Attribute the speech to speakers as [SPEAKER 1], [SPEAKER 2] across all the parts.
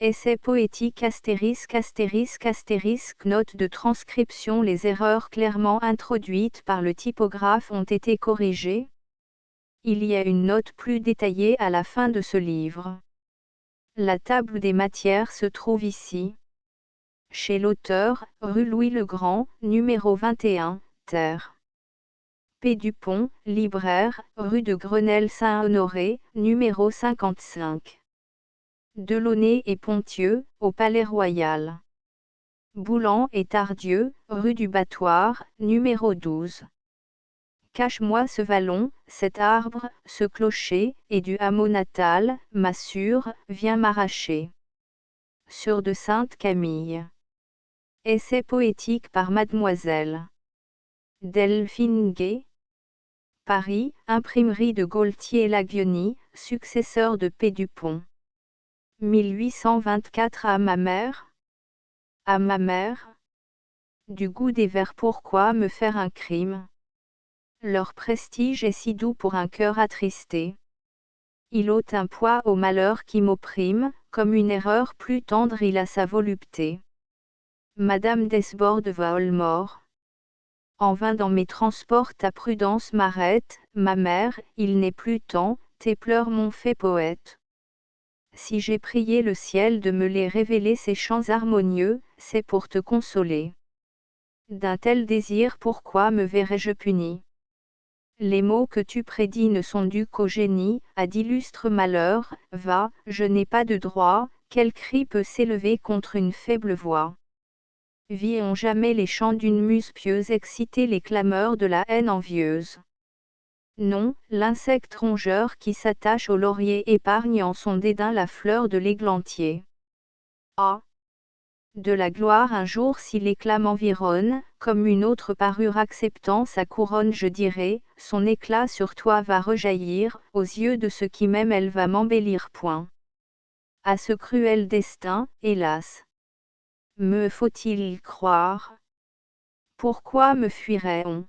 [SPEAKER 1] Essai poétique ******** Note de transcription. Les erreurs clairement introduites par le typographe ont été corrigées. Il y a une note plus détaillée à la fin de ce livre. La table des matières se trouve ici. Chez l'auteur, rue Louis-le-Grand, numéro 21, Terre. P. Dupont, libraire, rue de Grenelle-Saint-Honoré, numéro 55. Delaunay et Pontieux, au Palais Royal. Boulan et Tardieu, rue du Battoir, numéro 12. Cache-moi ce vallon, cet arbre, ce clocher, et du hameau natal, Massure, viens m'arracher. Sur de Sainte-Camille. Essai poétique par Mademoiselle Delphine Gay. Paris, Imprimerie de Gaultier-Laguiony, successeur de P. Dupont. 1824. À ma mère. À ma mère. Du goût des vers, pourquoi me faire un crime? Leur prestige est si doux pour un cœur attristé. Il ôte un poids au malheur qui m'opprime, comme une erreur plus tendre il a sa volupté. Madame d'Esbordes de Vaolmore. En vain dans mes transports ta prudence m'arrête, ma mère, il n'est plus temps, tes pleurs m'ont fait poète. Si j'ai prié le ciel de me les révéler ces chants harmonieux, c'est pour te consoler. D'un tel désir pourquoi me verrais-je puni? Les mots que tu prédis ne sont dus qu'au génie, à d'illustres malheurs, va, je n'ai pas de droit, quel cri peut s'élever contre une faible voix? Ont jamais les chants d'une muse pieuse excité les clameurs de la haine envieuse? Non, l'insecte rongeur qui s'attache au laurier épargne en son dédain la fleur de l'églantier. Ah! De la gloire un jour si l'éclat m'environne, comme une autre parure acceptant sa couronne je dirai, son éclat sur toi va rejaillir, aux yeux de ceux qui m'aiment elle va m'embellir point. À ce cruel destin, hélas! Me faut-il croire? Pourquoi me fuirait-on?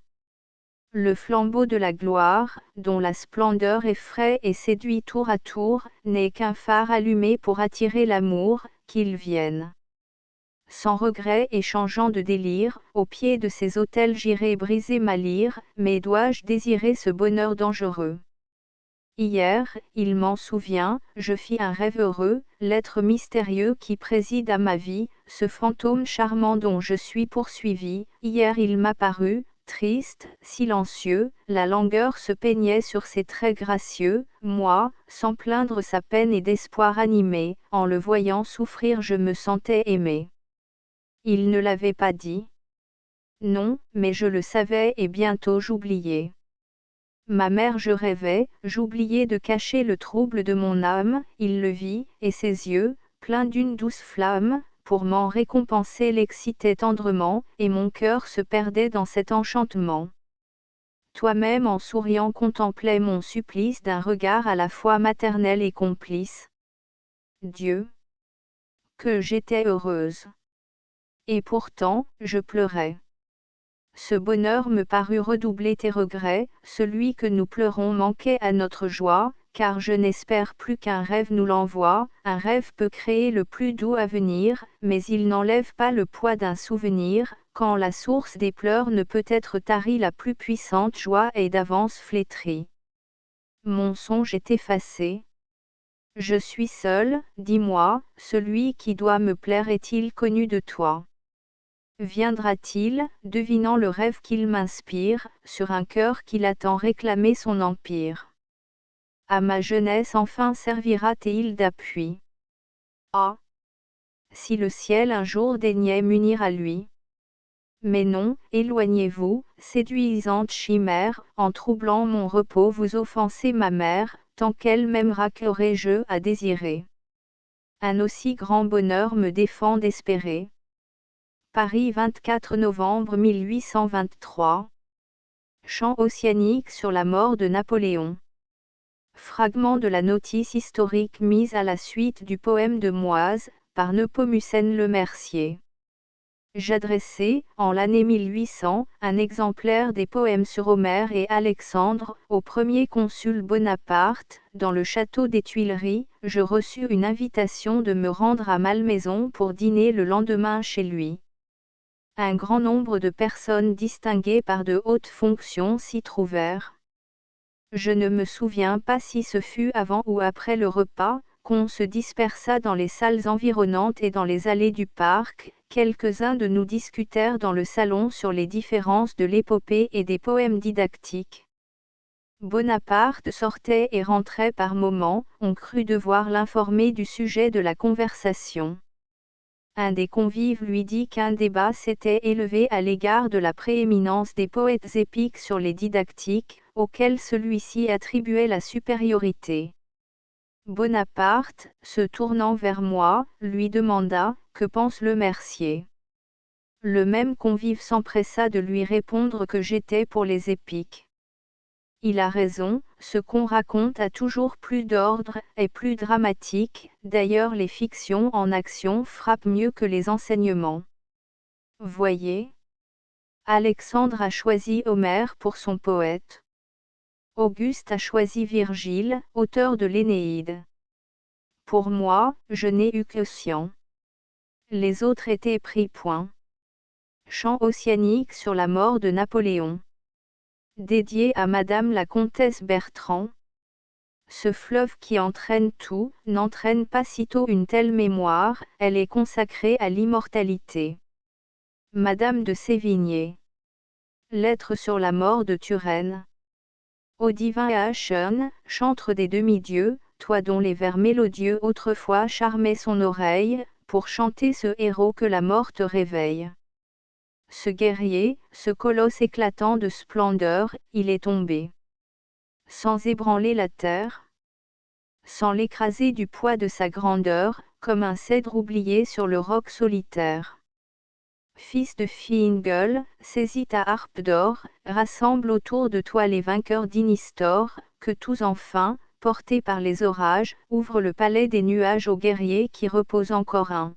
[SPEAKER 1] Le flambeau de la gloire, dont la splendeur effraie et séduit tour à tour, n'est qu'un phare allumé pour attirer l'amour, qu'il vienne. Sans regret et changeant de délire, au pied de ces autels j'irai briser ma lyre, mais dois-je désirer ce bonheur dangereux? Hier, il m'en souvient, je fis un rêve heureux, l'être mystérieux qui préside à ma vie, ce fantôme charmant dont je suis poursuivi, hier il m'apparut, triste, silencieux, la langueur se peignait sur ses traits gracieux, moi, sans plaindre sa peine et d'espoir animé, en le voyant souffrir je me sentais aimé. Il ne l'avait pas dit. Non, mais je le savais et bientôt j'oubliais. Ma mère je rêvais, j'oubliais de cacher le trouble de mon âme, il le vit, et ses yeux, pleins d'une douce flamme, pour m'en récompenser l'excitaient tendrement, et mon cœur se perdait dans cet enchantement. Toi-même en souriant contemplais mon supplice d'un regard à la fois maternel et complice. Dieu! Que j'étais heureuse! Et pourtant, je pleurais. Ce bonheur me parut redoubler tes regrets, celui que nous pleurons manquait à notre joie, car je n'espère plus qu'un rêve nous l'envoie, un rêve peut créer le plus doux avenir, mais il n'enlève pas le poids d'un souvenir, quand la source des pleurs ne peut être tarie la plus puissante joie est d'avance flétrie. Mon songe est effacé. Je suis seul, dis-moi, celui qui doit me plaire est-il connu de toi? Viendra-t-il, devinant le rêve qu'il m'inspire, sur un cœur qu'il a tant réclamé son empire? À ma jeunesse enfin servira-t-il d'appui? Ah! Si le ciel un jour daignait m'unir à lui. Mais non, éloignez-vous, séduisante chimère, en troublant mon repos vous offensez ma mère, tant qu'elle m'aimera qu'aurai-je à désirer? Un aussi grand bonheur me défend d'espérer. Paris 24 novembre 1823. Chant ossianique sur la mort de Napoléon. Fragment de la notice historique mise à la suite du poème de Moise, par Nepomucène Le Mercier. J'adressai, en l'année 1800, un exemplaire des poèmes sur Homère et Alexandre, au premier consul Bonaparte, dans le château des Tuileries. Je reçus une invitation de me rendre à Malmaison pour dîner le lendemain chez lui. Un grand nombre de personnes distinguées par de hautes fonctions s'y trouvèrent. Je ne me souviens pas si ce fut avant ou après le repas, qu'on se dispersa dans les salles environnantes et dans les allées du parc. Quelques-uns de nous discutèrent dans le salon sur les différences de l'épopée et des poèmes didactiques. Bonaparte sortait et rentrait par moments, on crut devoir l'informer du sujet de la conversation. Un des convives lui dit qu'un débat s'était élevé à l'égard de la prééminence des poètes épiques sur les didactiques, auxquels celui-ci attribuait la supériorité. Bonaparte, se tournant vers moi, lui demanda « Que pense le Mercier ?» Le même convive s'empressa de lui répondre que j'étais pour les épiques. Il a raison, ce qu'on raconte a toujours plus d'ordre, est plus dramatique, d'ailleurs les fictions en action frappent mieux que les enseignements. Voyez. Alexandre a choisi Homère pour son poète. Auguste a choisi Virgile, auteur de l'Énéide. Pour moi, je n'ai eu que Ossian. Les autres étaient pris point. Chant ossianique sur la mort de Napoléon. Dédié à Madame la Comtesse Bertrand. Ce fleuve qui entraîne tout, n'entraîne pas sitôt une telle mémoire, elle est consacrée à l'immortalité. Madame de Sévigné. Lettre sur la mort de Turenne. Ô divin Achen, chantre des demi-dieux, toi dont les vers mélodieux autrefois charmaient son oreille, pour chanter ce héros que la mort te réveille. Ce guerrier, ce colosse éclatant de splendeur, il est tombé. Sans ébranler la terre, sans l'écraser du poids de sa grandeur, comme un cèdre oublié sur le roc solitaire. Fils de Fingal, saisis ta harpe d'or, rassemble autour de toi les vainqueurs d'Inistor, que tous enfin, portés par les orages, ouvrent le palais des nuages aux guerriers qui reposent encore un.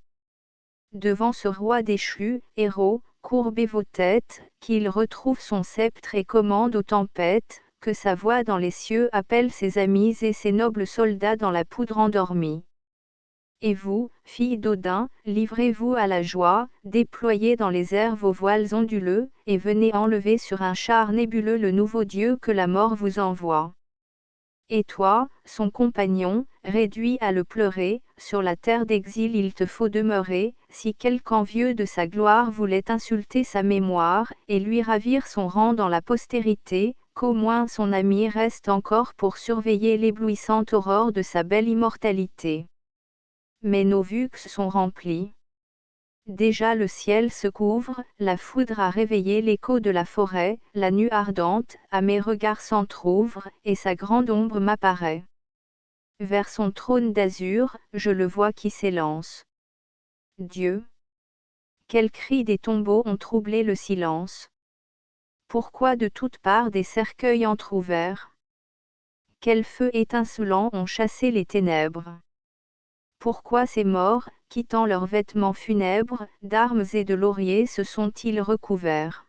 [SPEAKER 1] Devant ce roi déchu, héros, courbez vos têtes, qu'il retrouve son sceptre et commande aux tempêtes, que sa voix dans les cieux appelle ses amis et ses nobles soldats dans la poudre endormie. Et vous, filles d'Odin, livrez-vous à la joie, déployez dans les airs vos voiles onduleux, et venez enlever sur un char nébuleux le nouveau Dieu que la mort vous envoie. Et toi, son compagnon, réduit à le pleurer, sur la terre d'exil il te faut demeurer, si quelque envieux de sa gloire voulait insulter sa mémoire, et lui ravir son rang dans la postérité, qu'au moins son ami reste encore pour surveiller l'éblouissante aurore de sa belle immortalité. Mais nos vues sont remplies. Déjà le ciel se couvre, la foudre a réveillé l'écho de la forêt, la nuit ardente, à mes regards s'entr'ouvre, et sa grande ombre m'apparaît. Vers son trône d'azur, je le vois qui s'élance. Dieu! Quels cris des tombeaux ont troublé le silence! Pourquoi de toutes parts des cercueils entr'ouverts? Quels feux étincelants ont chassé les ténèbres? Pourquoi ces morts, quittant leurs vêtements funèbres, d'armes et de lauriers se sont-ils recouverts?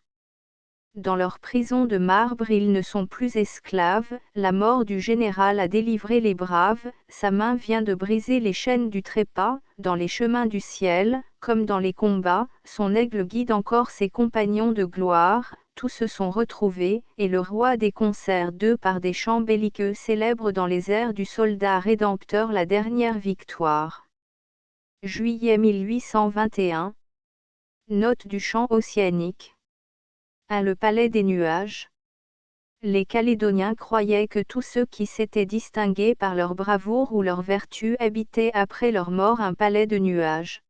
[SPEAKER 1] Dans leur prison de marbre ils ne sont plus esclaves, la mort du général a délivré les braves, sa main vient de briser les chaînes du trépas, dans les chemins du ciel, comme dans les combats, son aigle guide encore ses compagnons de gloire, tous se sont retrouvés, et le roi des concerts d'eux par des chants belliqueux célèbre dans les airs du soldat rédempteur la dernière victoire. Juillet 1821. Note du chant ossianique. Le palais des nuages. Les Calédoniens croyaient que tous ceux qui s'étaient distingués par leur bravoure ou leur vertu habitaient après leur mort un palais de nuages.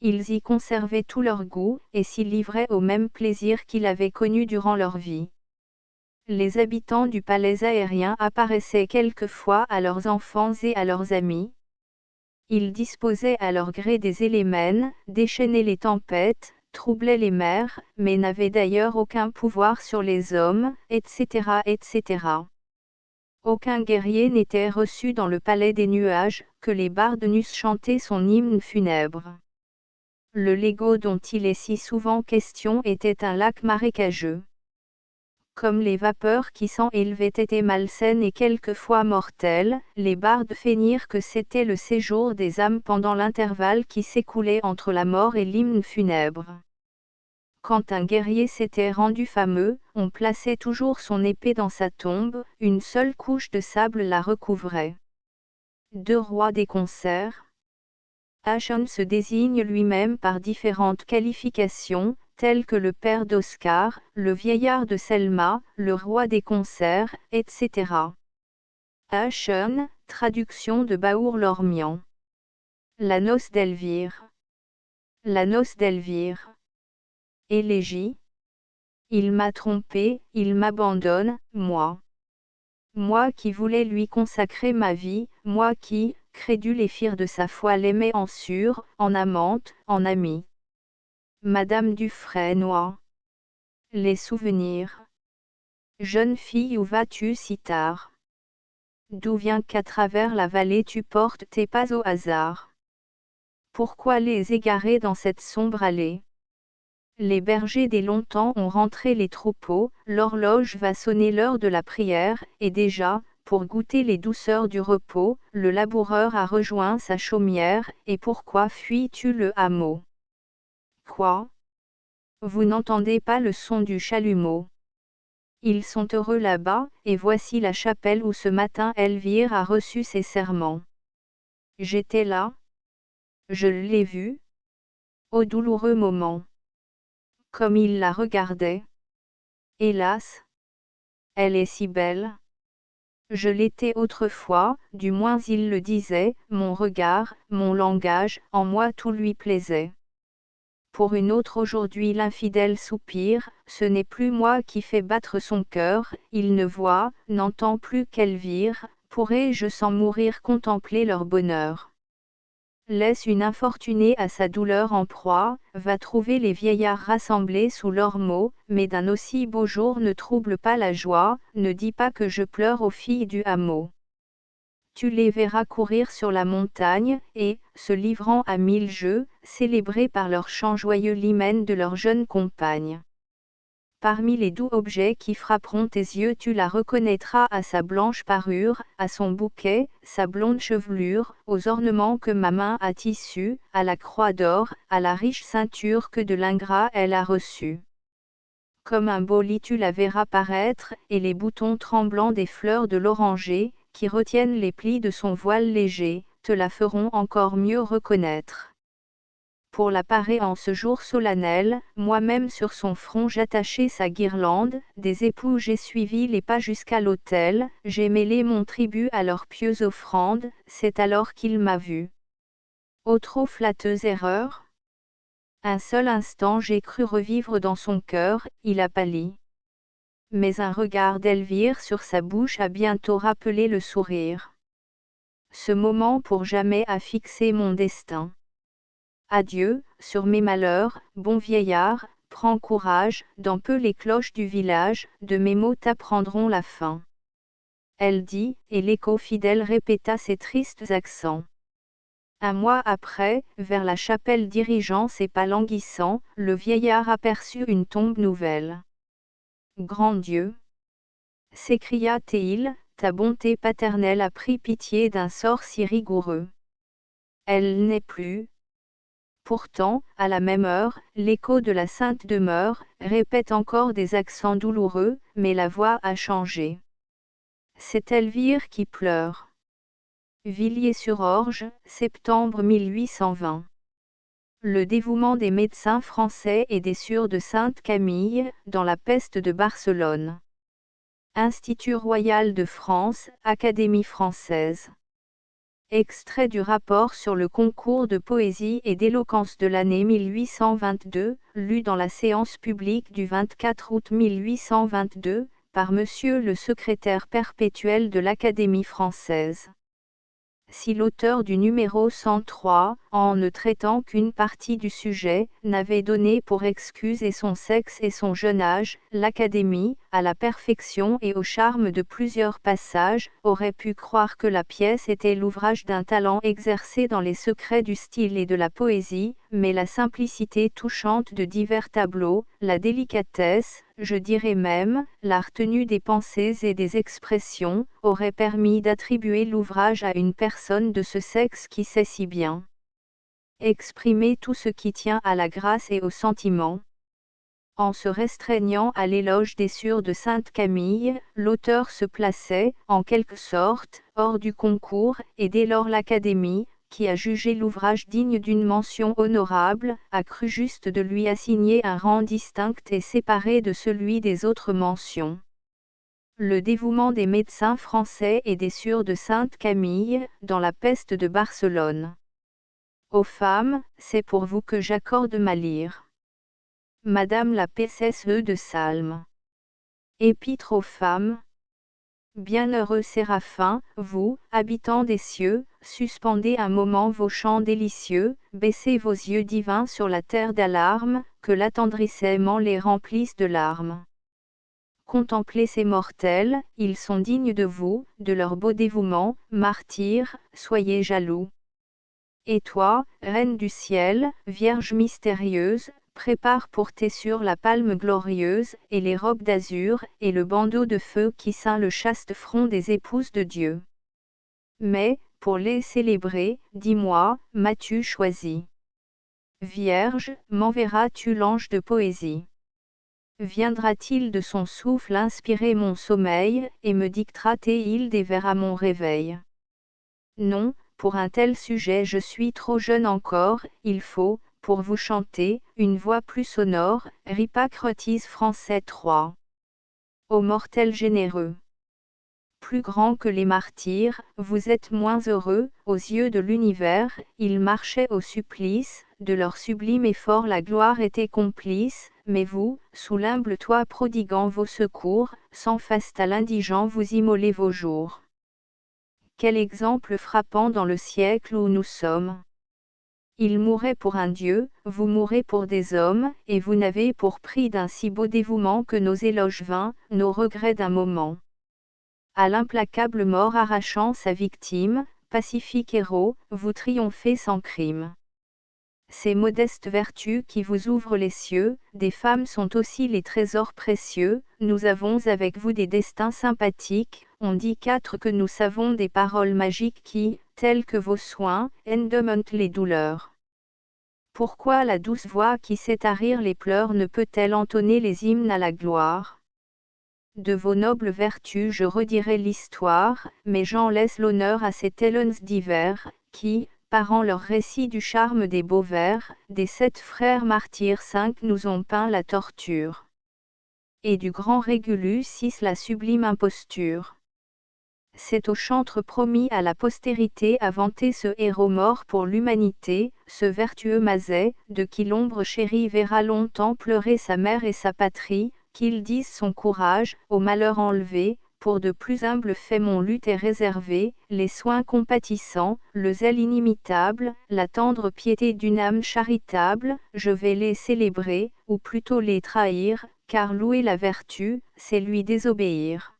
[SPEAKER 1] Ils y conservaient tout leur goût, et s'y livraient au même plaisir qu'ils avaient connu durant leur vie. Les habitants du palais aérien apparaissaient quelquefois à leurs enfants et à leurs amis. Ils disposaient à leur gré des éléments, déchaînaient les tempêtes, troublaient les mers, mais n'avaient d'ailleurs aucun pouvoir sur les hommes, etc., etc. Aucun guerrier n'était reçu dans le palais des nuages, que les bardes n'eussent chanté son hymne funèbre. Le Lego dont il est si souvent question était un lac marécageux. Comme les vapeurs qui s'en élevaient étaient malsaines et quelquefois mortelles, les bardes feignirent que c'était le séjour des âmes pendant l'intervalle qui s'écoulait entre la mort et l'hymne funèbre. Quand un guerrier s'était rendu fameux, on plaçait toujours son épée dans sa tombe, une seule couche de sable la recouvrait. Deux rois des concerts. Ashon se désigne lui-même par différentes qualifications, telles que le père d'Oscar, le vieillard de Selma, le roi des concerts, etc. Ashon, traduction de Baour-Lormian. La noce d'Elvire. La noce d'Elvire. Élégie. Il m'a trompé, il m'abandonne, moi. Moi qui voulais lui consacrer ma vie, moi qui, crédule et fier de sa foi l'aimais en sûre, en amante, en amie. Madame Dufresnoy. Les souvenirs. Jeune fille, où vas-tu si tard? D'où vient qu'à travers la vallée tu portes tes pas au hasard? Pourquoi les égarer dans cette sombre allée? Les bergers dès longtemps ont rentré les troupeaux, l'horloge va sonner l'heure de la prière, et déjà, pour goûter les douceurs du repos, le laboureur a rejoint sa chaumière, et pourquoi fuis-tu le hameau? Quoi? Vous n'entendez pas le son du chalumeau? Ils sont heureux là-bas, et voici la chapelle où ce matin Elvire a reçu ses serments. J'étais là. Je l'ai vue. Au douloureux moment. Comme il la regardait. Hélas! Elle est si belle. Je l'étais autrefois, du moins il le disait, mon regard, mon langage, en moi tout lui plaisait. Pour une autre aujourd'hui l'infidèle soupire, ce n'est plus moi qui fais battre son cœur, il ne voit, n'entend plus qu'Elvire, pourrais-je sans mourir contempler leur bonheur? Laisse une infortunée à sa douleur en proie, va trouver les vieillards rassemblés sous leurs mots, mais d'un aussi beau jour ne trouble pas la joie, ne dis pas que je pleure aux filles du hameau. Tu les verras courir sur la montagne, et, se livrant à mille jeux, célébrer par leur chant joyeux l'hymen de leur jeune compagne. Parmi les doux objets qui frapperont tes yeux tu la reconnaîtras à sa blanche parure, à son bouquet, sa blonde chevelure, aux ornements que ma main a tissus, à la croix d'or, à la riche ceinture que de l'ingrat elle a reçue. Comme un beau lit tu la verras paraître, et les boutons tremblants des fleurs de l'oranger, qui retiennent les plis de son voile léger, te la feront encore mieux reconnaître. Pour la parer en ce jour solennel, moi-même sur son front j'attachai sa guirlande, des époux j'ai suivi les pas jusqu'à l'autel, j'ai mêlé mon tribut à leur pieuse offrande, c'est alors qu'il m'a vue. Ô trop flatteuse erreur! Un seul instant j'ai cru revivre dans son cœur, il a pâli. Mais un regard d'Elvire sur sa bouche a bientôt rappelé le sourire. Ce moment pour jamais a fixé mon destin. Adieu, sur mes malheurs, bon vieillard, prends courage, dans peu les cloches du village, de mes mots t'apprendront la fin. Elle dit, et l'écho fidèle répéta ses tristes accents. Un mois après, vers la chapelle dirigeant ses pas languissants, le vieillard aperçut une tombe nouvelle. Grand Dieu! S'écria-t-il, ta bonté paternelle a pris pitié d'un sort si rigoureux. Elle n'est plus. Pourtant, à la même heure, l'écho de la sainte demeure, répète encore des accents douloureux, mais la voix a changé. C'est Elvire qui pleure. Villiers-sur-Orge, septembre 1820. Le dévouement des médecins français et des sures de Sainte-Camille, dans la peste de Barcelone. Institut royal de France, Académie française. Extrait du rapport sur le concours de poésie et d'éloquence de l'année 1822, lu dans la séance publique du 24 août 1822, par Monsieur le secrétaire perpétuel de l'Académie française. Si l'auteur du numéro 103, en ne traitant qu'une partie du sujet, n'avait donné pour excuse et son sexe et son jeune âge, l'Académie, à la perfection et au charme de plusieurs passages, aurait pu croire que la pièce était l'ouvrage d'un talent exercé dans les secrets du style et de la poésie, mais la simplicité touchante de divers tableaux, la délicatesse, je dirais même, la retenue des pensées et des expressions, aurait permis d'attribuer l'ouvrage à une personne de ce sexe qui sait si bien exprimer tout ce qui tient à la grâce et au sentiment. En se restreignant à l'éloge des Sûrs de Sainte Camille, l'auteur se plaçait, en quelque sorte, hors du concours, et dès lors l'Académie, qui a jugé l'ouvrage digne d'une mention honorable, a cru juste de lui assigner un rang distinct et séparé de celui des autres mentions. Le dévouement des médecins français et des Sûrs de Sainte Camille, dans la peste de Barcelone. Aux femmes, c'est pour vous que j'accorde ma lyre. Madame la PSSE de Salm. Épître aux femmes. Bienheureux séraphins, vous, habitants des cieux, suspendez un moment vos chants délicieux, baissez vos yeux divins sur la terre d'alarme, que l'attendrissement les remplisse de larmes. Contemplez ces mortels, ils sont dignes de vous, de leur beau dévouement, martyrs, soyez jaloux. Et toi, reine du ciel, vierge mystérieuse, prépare pour tes sur la palme glorieuse, et les robes d'azur, et le bandeau de feu qui ceint le chaste front des épouses de Dieu. Mais, pour les célébrer, dis-moi, m'as-tu choisi? Vierge, m'enverras-tu l'ange de poésie? Viendra-t-il de son souffle inspirer mon sommeil, et me dictera-t-il des vers à mon réveil? Non, pour un tel sujet je suis trop jeune encore, il faut, pour vous chanter, une voix plus sonore, Ripacrotise français 3. Ô mortels généreux! Plus grands que les martyrs, vous êtes moins heureux, aux yeux de l'univers, ils marchaient au supplice, de leur sublime effort la gloire était complice, mais vous, sous l'humble toit prodiguant vos secours, sans faste à l'indigent vous immolez vos jours. Quel exemple frappant dans le siècle où nous sommes! Il mourait pour un Dieu, vous mourrez pour des hommes, et vous n'avez pour prix d'un si beau dévouement que nos éloges vains, nos regrets d'un moment. À l'implacable mort arrachant sa victime, pacifique héros, vous triomphez sans crime. Ces modestes vertus qui vous ouvrent les cieux, des femmes sont aussi les trésors précieux, nous avons avec vous des destins sympathiques, on dit que nous savons des paroles magiques qui, telles que vos soins, endement les douleurs. Pourquoi la douce voix qui sait tarir les pleurs ne peut-elle entonner les hymnes à la gloire? De vos nobles vertus je redirai l'histoire, mais j'en laisse l'honneur à ces talents divers, qui, parant leur récit du charme des beaux vers, des 7 frères martyrs 5 nous ont peint la torture. Et du grand Régulus 6 la sublime imposture. C'est au chantre promis à la postérité à vanter ce héros mort pour l'humanité, ce vertueux Mazet, de qui l'ombre chérie verra longtemps pleurer sa mère et sa patrie, qu'ils disent son courage, au malheur enlevé, pour de plus humbles faits mon lutte est réservé, les soins compatissants, le zèle inimitable, la tendre piété d'une âme charitable, je vais les célébrer, ou plutôt les trahir, car louer la vertu, c'est lui désobéir.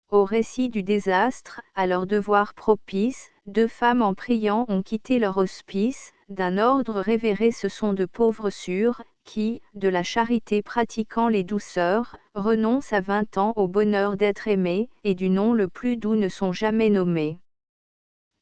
[SPEAKER 1] Au récit du désastre, à leur devoir propice, 2 femmes en priant ont quitté leur hospice, d'un ordre révéré ce sont de pauvres sûrs, qui, de la charité pratiquant les douceurs, renoncent à 20 ans au bonheur d'être aimés, et du nom le plus doux ne sont jamais nommés.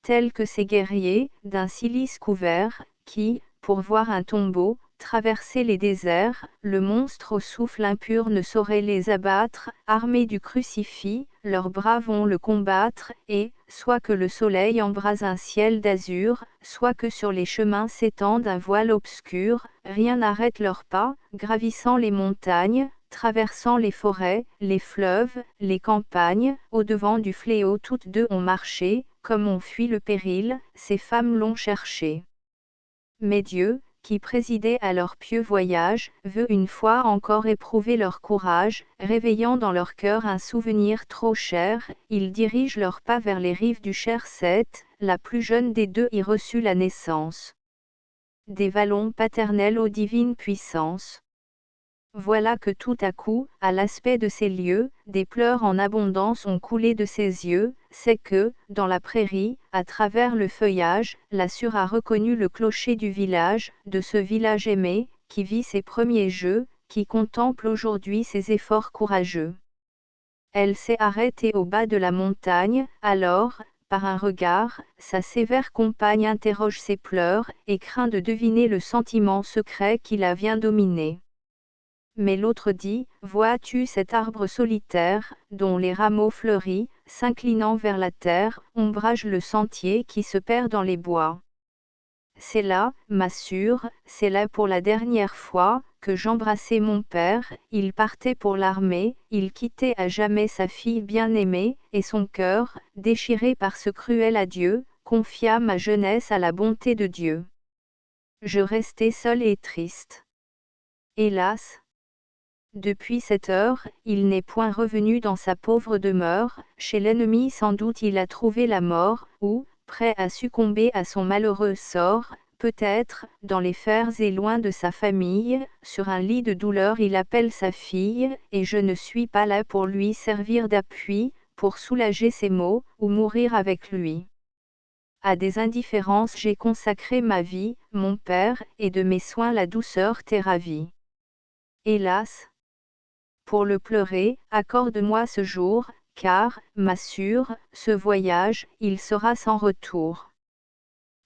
[SPEAKER 1] Tels que ces guerriers, d'un cilice couvert, qui, pour voir un tombeau, traverser les déserts, le monstre au souffle impur ne saurait les abattre, armés du crucifix, leurs bras vont le combattre, et, soit que le soleil embrase un ciel d'azur, soit que sur les chemins s'étende un voile obscur, rien n'arrête leurs pas, gravissant les montagnes, traversant les forêts, les fleuves, les campagnes, au-devant du fléau toutes 2 ont marché, comme on fuit le péril, ces femmes l'ont cherché. Mais Dieu, qui présidait à leur pieux voyage, veut une fois encore éprouver leur courage, réveillant dans leur cœur un souvenir trop cher, ils dirigent leurs pas vers les rives du Cher 7, la plus jeune des deux y reçut la naissance. Des vallons paternels aux divines puissances. Voilà que tout à coup, à l'aspect de ces lieux, des pleurs en abondance ont coulé de ses yeux, c'est que, dans la prairie, à travers le feuillage, la sûre a reconnu le clocher du village, de ce village aimé, qui vit ses premiers jeux, qui contemple aujourd'hui ses efforts courageux. Elle s'est arrêtée au bas de la montagne, alors, par un regard, sa sévère compagne interroge ses pleurs, et craint de deviner le sentiment secret qui la vient dominer. Mais l'autre dit, vois-tu cet arbre solitaire, dont les rameaux fleuris, s'inclinant vers la terre, ombragent le sentier qui se perd dans les bois. C'est là, ma sûre, c'est là pour la dernière fois, que j'embrassai mon père, il partait pour l'armée, il quittait à jamais sa fille bien-aimée, et son cœur, déchiré par ce cruel adieu, confia ma jeunesse à la bonté de Dieu. Je restai seule et triste. Hélas! Depuis cette heure, il n'est point revenu dans sa pauvre demeure, chez l'ennemi sans doute il a trouvé la mort, ou, prêt à succomber à son malheureux sort, peut-être, dans les fers et loin de sa famille, sur un lit de douleur il appelle sa fille, et je ne suis pas là pour lui servir d'appui, pour soulager ses maux, ou mourir avec lui. À des indifférences j'ai consacré ma vie, mon père, et de mes soins la douceur t'est ravie. Hélas! Pour le pleurer, accorde-moi ce jour, car, ma sûre, ce voyage, il sera sans retour.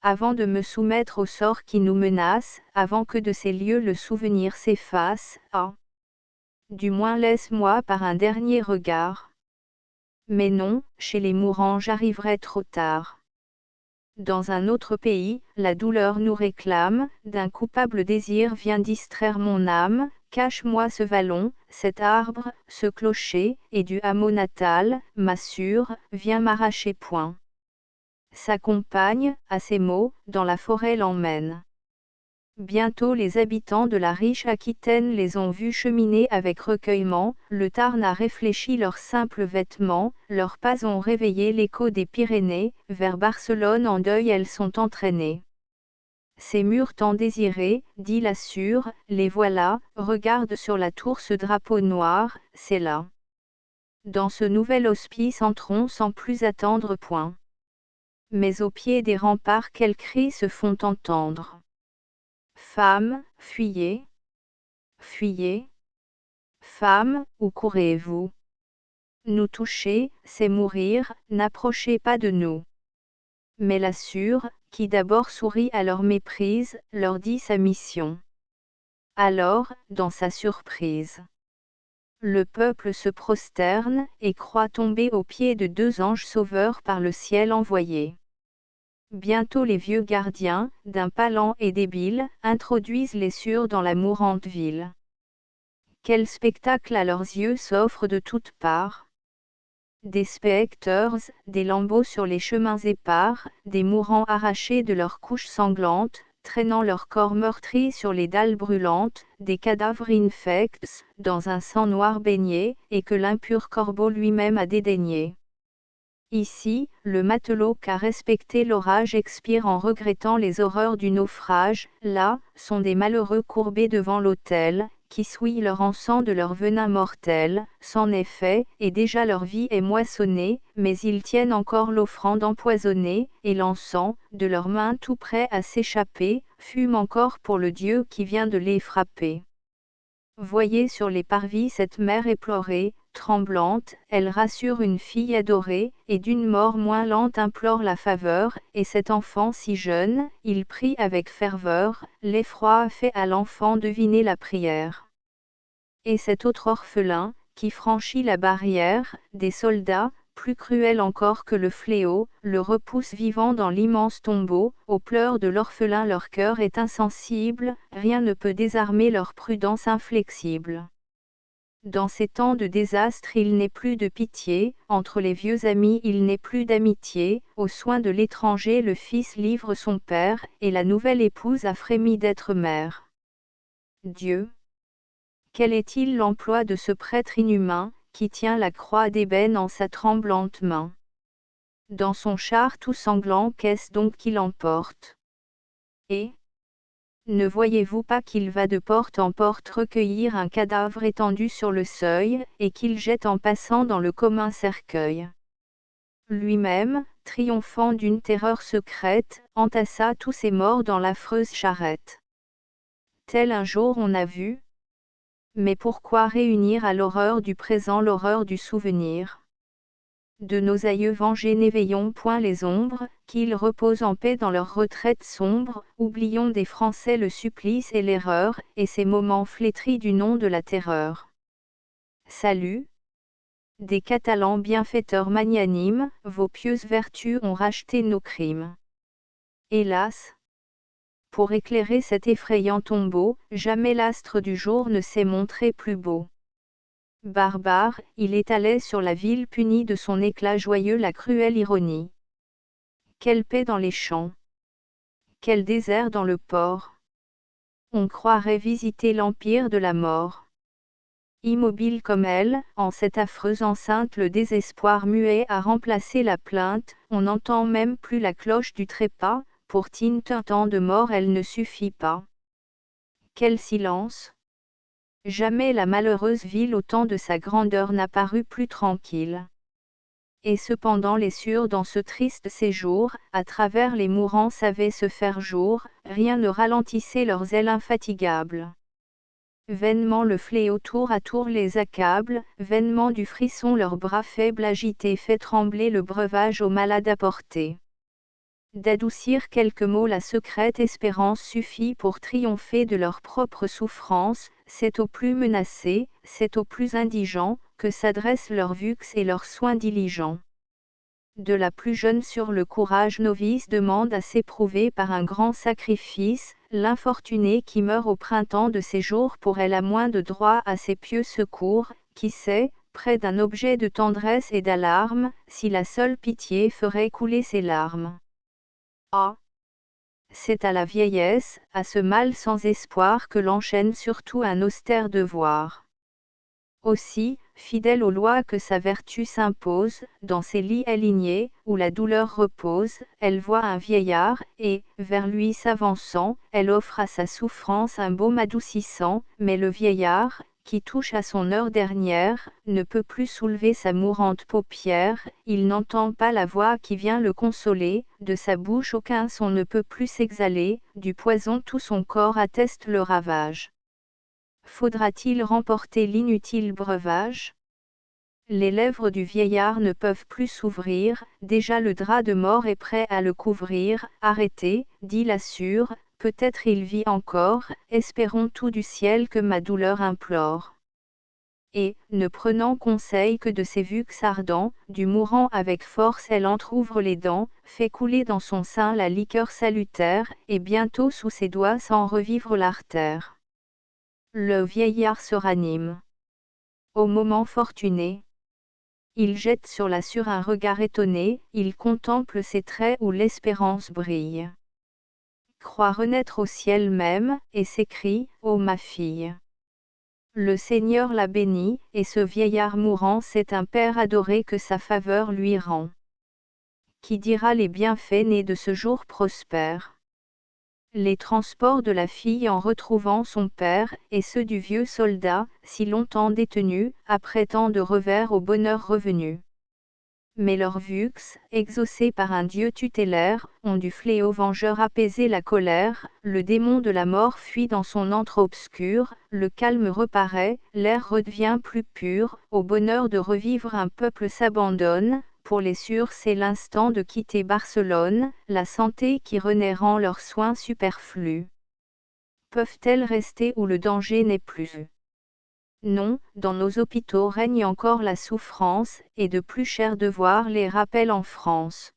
[SPEAKER 1] Avant de me soumettre au sort qui nous menace, avant que de ces lieux le souvenir s'efface, du moins laisse-moi par un dernier regard. Mais non, chez les mourants j'arriverai trop tard. Dans un autre pays, la douleur nous réclame, d'un coupable désir vient distraire mon âme, cache-moi ce vallon, cet arbre, ce clocher, et du hameau natal, ma sûre, viens m'arracher point. Sa compagne, à ces mots, dans la forêt l'emmène. Bientôt les habitants de la riche Aquitaine les ont vus cheminer avec recueillement, le Tarn a réfléchi leurs simples vêtements, leurs pas ont réveillé l'écho des Pyrénées, vers Barcelone en deuil elles sont entraînées. Ces murs tant désirés, dit la sûre, les voilà, regarde sur la tour ce drapeau noir, c'est là. Dans ce nouvel hospice entrons sans plus attendre point. Mais au pied des remparts quels cris se font entendre. Femmes, fuyez. Fuyez. Femmes, où courez-vous? Nous toucher, c'est mourir, n'approchez pas de nous. Mais la sûre, qui d'abord sourit à leur méprise, leur dit sa mission. Alors, dans sa surprise, le peuple se prosterne, et croit tomber aux pieds de deux anges sauveurs par le ciel envoyés. Bientôt les vieux gardiens, d'un pas lent et débile, introduisent les sûres dans la mourante ville. Quel spectacle à leurs yeux s'offre de toutes parts! Des spectres, des lambeaux sur les chemins épars, des mourants arrachés de leurs couches sanglantes, traînant leurs corps meurtris sur les dalles brûlantes, des cadavres infects, dans un sang noir baigné, et que l'impur corbeau lui-même a dédaigné. Ici, le matelot qu'a respecté l'orage expire en regrettant les horreurs du naufrage, là, sont des malheureux courbés devant l'autel, qui souillent leur encens de leur venin mortel, c'en est fait, et déjà leur vie est moissonnée, mais ils tiennent encore l'offrande empoisonnée, et l'encens, de leurs mains tout prêt à s'échapper, fume encore pour le Dieu qui vient de les frapper. Voyez sur les parvis cette mère éplorée, tremblante, elle rassure une fille adorée, et d'une mort moins lente implore la faveur, et cet enfant si jeune, il prie avec ferveur, l'effroi fait à l'enfant deviner la prière. Et cet autre orphelin, qui franchit la barrière, des soldats, plus cruels encore que le fléau, le repousse vivant dans l'immense tombeau, aux pleurs de l'orphelin leur cœur est insensible, rien ne peut désarmer leur prudence inflexible. Dans ces temps de désastre il n'est plus de pitié, entre les vieux amis il n'est plus d'amitié, aux soins de l'étranger le fils livre son père, et la nouvelle épouse a frémi d'être mère. Dieu! Quel est-il l'emploi de ce prêtre inhumain, qui tient la croix d'ébène en sa tremblante main? Dans son char tout sanglant, qu'est-ce donc qu'il emporte? Et ne voyez-vous pas qu'il va de porte en porte recueillir un cadavre étendu sur le seuil, et qu'il jette en passant dans le commun cercueil? Lui-même, triomphant d'une terreur secrète, entassa tous ces morts dans l'affreuse charrette. Tel un jour on a vu. Mais pourquoi réunir à l'horreur du présent l'horreur du souvenir? De nos aïeux vengés n'éveillons point les ombres, qu'ils reposent en paix dans leur retraite sombre, oublions des Français le supplice et l'erreur, et ces moments flétris du nom de la terreur. Salut! Des Catalans bienfaiteurs magnanimes, vos pieuses vertus ont racheté nos crimes. Hélas! Pour éclairer cet effrayant tombeau, jamais l'astre du jour ne s'est montré plus beau. Barbare, il étalait sur la ville punie de son éclat joyeux la cruelle ironie. Quelle paix dans les champs! Quel désert dans le port! On croirait visiter l'empire de la mort. Immobile comme elle, en cette affreuse enceinte le désespoir muet a remplacé la plainte, on n'entend même plus la cloche du trépas, pour tinter tant de mort elle ne suffit pas. Quel silence! Jamais la malheureuse ville au temps de sa grandeur n'a paru plus tranquille. Et cependant les sûrs dans ce triste séjour, à travers les mourants savaient se faire jour, rien ne ralentissait leurs zèles infatigables. Vainement le fléau tour à tour les accable, vainement du frisson leurs bras faibles agités fait trembler le breuvage aux malades apportés. D'adoucir quelques mots la secrète espérance suffit pour triompher de leur propre souffrance, c'est aux plus menacés, c'est aux plus indigents, que s'adressent leurs vux et leurs soins diligents. De la plus jeune sur le courage novice demande à s'éprouver par un grand sacrifice, l'infortunée qui meurt au printemps de ses jours pour elle a moins de droit à ces pieux secours, qui sait, près d'un objet de tendresse et d'alarme, si la seule pitié ferait couler ses larmes. Ah! C'est à la vieillesse, à ce mal sans espoir que l'enchaîne surtout un austère devoir. Aussi, fidèle aux lois que sa vertu s'impose, dans ses lits alignés, où la douleur repose, elle voit un vieillard, et, vers lui s'avançant, elle offre à sa souffrance un baume adoucissant, mais le vieillard, qui touche à son heure dernière, ne peut plus soulever sa mourante paupière, il n'entend pas la voix qui vient le consoler, de sa bouche aucun son ne peut plus s'exhaler, du poison tout son corps atteste le ravage. Faudra-t-il remporter l'inutile breuvage? Les lèvres du vieillard ne peuvent plus s'ouvrir, déjà le drap de mort est prêt à le couvrir. Arrêtez, dit la sûre, peut-être il vit encore, espérons tout du ciel que ma douleur implore. Et, ne prenant conseil que de ses vues ardents, du mourant avec force elle entr'ouvre les dents, fait couler dans son sein la liqueur salutaire, et bientôt sous ses doigts sent revivre l'artère. Le vieillard se ranime. Au moment fortuné, il jette sur la sûre un regard étonné, il contemple ses traits où l'espérance brille. Croit renaître au ciel même, et s'écrie, ô ma fille! Le Seigneur la bénit, et ce vieillard mourant c'est un Père adoré que sa faveur lui rend. Qui dira les bienfaits nés de ce jour prospère? Les transports de la fille en retrouvant son père, et ceux du vieux soldat, si longtemps détenu, après tant de revers au bonheur revenu. Mais leurs vux, exaucés par un Dieu tutélaire, ont du fléau vengeur apaisé la colère, le démon de la mort fuit dans son antre obscur, le calme reparaît, l'air redevient plus pur, au bonheur de revivre un peuple s'abandonne. Pour les sûrs c'est l'instant de quitter Barcelone, la santé qui renaît rend leurs soins superflus. Peuvent-elles rester où le danger n'est plus? Non, dans nos hôpitaux règne encore la souffrance, et de plus chers devoirs les rappellent en France.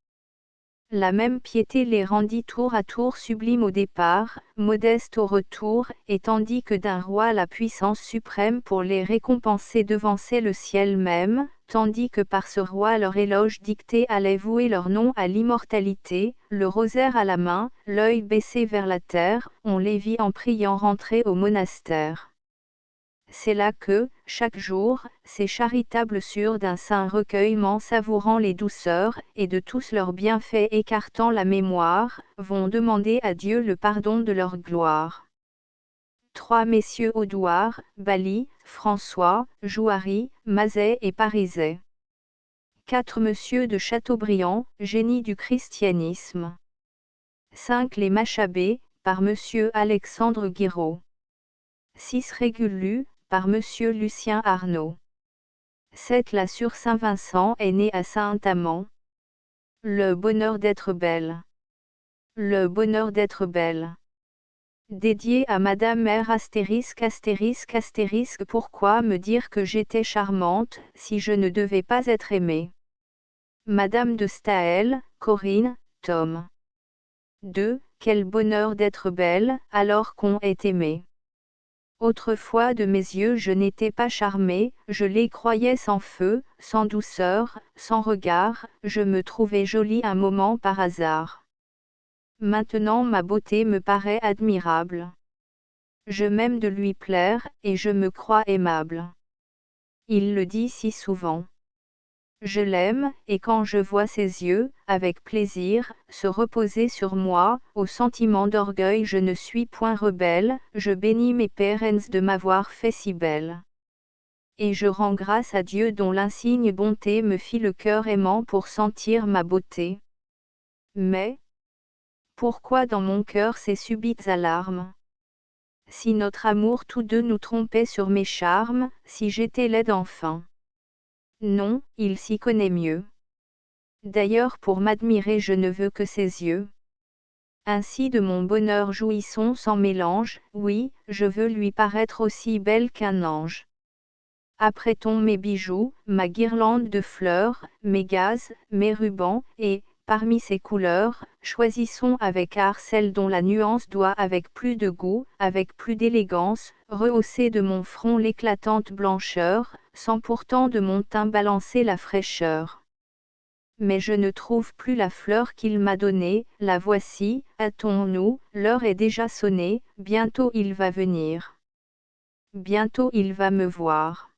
[SPEAKER 1] La même piété les rendit tour à tour sublimes au départ, modestes au retour, et tandis que d'un roi la puissance suprême pour les récompenser devançait le ciel même, tandis que par ce roi leur éloge dicté allait vouer leur nom à l'immortalité, le rosaire à la main, l'œil baissé vers la terre, on les vit en priant rentrer au monastère. C'est là que, chaque jour, ces charitables sûrs d'un saint recueillement savourant les douceurs, et de tous leurs bienfaits écartant la mémoire, vont demander à Dieu le pardon de leur gloire. 3 messieurs Audouard, Bally, François, Jouary, Mazet et Pariset. 4 monsieur de Chateaubriand, génie du christianisme. 5 les Machabées, par monsieur Alexandre Guiraud. 6 Régulu, par monsieur Lucien Arnaud. 7 la sur Saint-Vincent est née à Saint-Amand. Le bonheur d'être belle. Le bonheur d'être belle. Dédié à Madame Mère astérisque astérisque astérisque. Pourquoi me dire que j'étais charmante, si je ne devais pas être aimée? Madame de Staël, Corinne, tome 2. Quel bonheur d'être belle, alors qu'on est aimé. Autrefois de mes yeux je n'étais pas charmée, je les croyais sans feu, sans douceur, sans regard, je me trouvais jolie un moment par hasard. Maintenant ma beauté me paraît admirable. Je m'aime de lui plaire, et je me crois aimable. Il le dit si souvent. Je l'aime, et quand je vois ses yeux, avec plaisir, se reposer sur moi, au sentiment d'orgueil je ne suis point rebelle, je bénis mes parents de m'avoir fait si belle. Et je rends grâce à Dieu dont l'insigne bonté me fit le cœur aimant pour sentir ma beauté. Mais, pourquoi dans mon cœur ces subites alarmes? Si notre amour tous deux nous trompait sur mes charmes, si j'étais laide enfin. Non, il s'y connaît mieux. D'ailleurs pour m'admirer je ne veux que ses yeux. Ainsi de mon bonheur jouissons sans mélange, oui, je veux lui paraître aussi belle qu'un ange. Apprêtons mes bijoux, ma guirlande de fleurs, mes gazes, mes rubans, et, parmi ces couleurs, choisissons avec art celle dont la nuance doit avec plus de goût, avec plus d'élégance, rehausser de mon front l'éclatante blancheur, sans pourtant de mon teint balancer la fraîcheur. Mais je ne trouve plus la fleur qu'il m'a donnée, la voici, hâtons-nous, l'heure est déjà sonnée, bientôt il va venir. Bientôt il va me voir.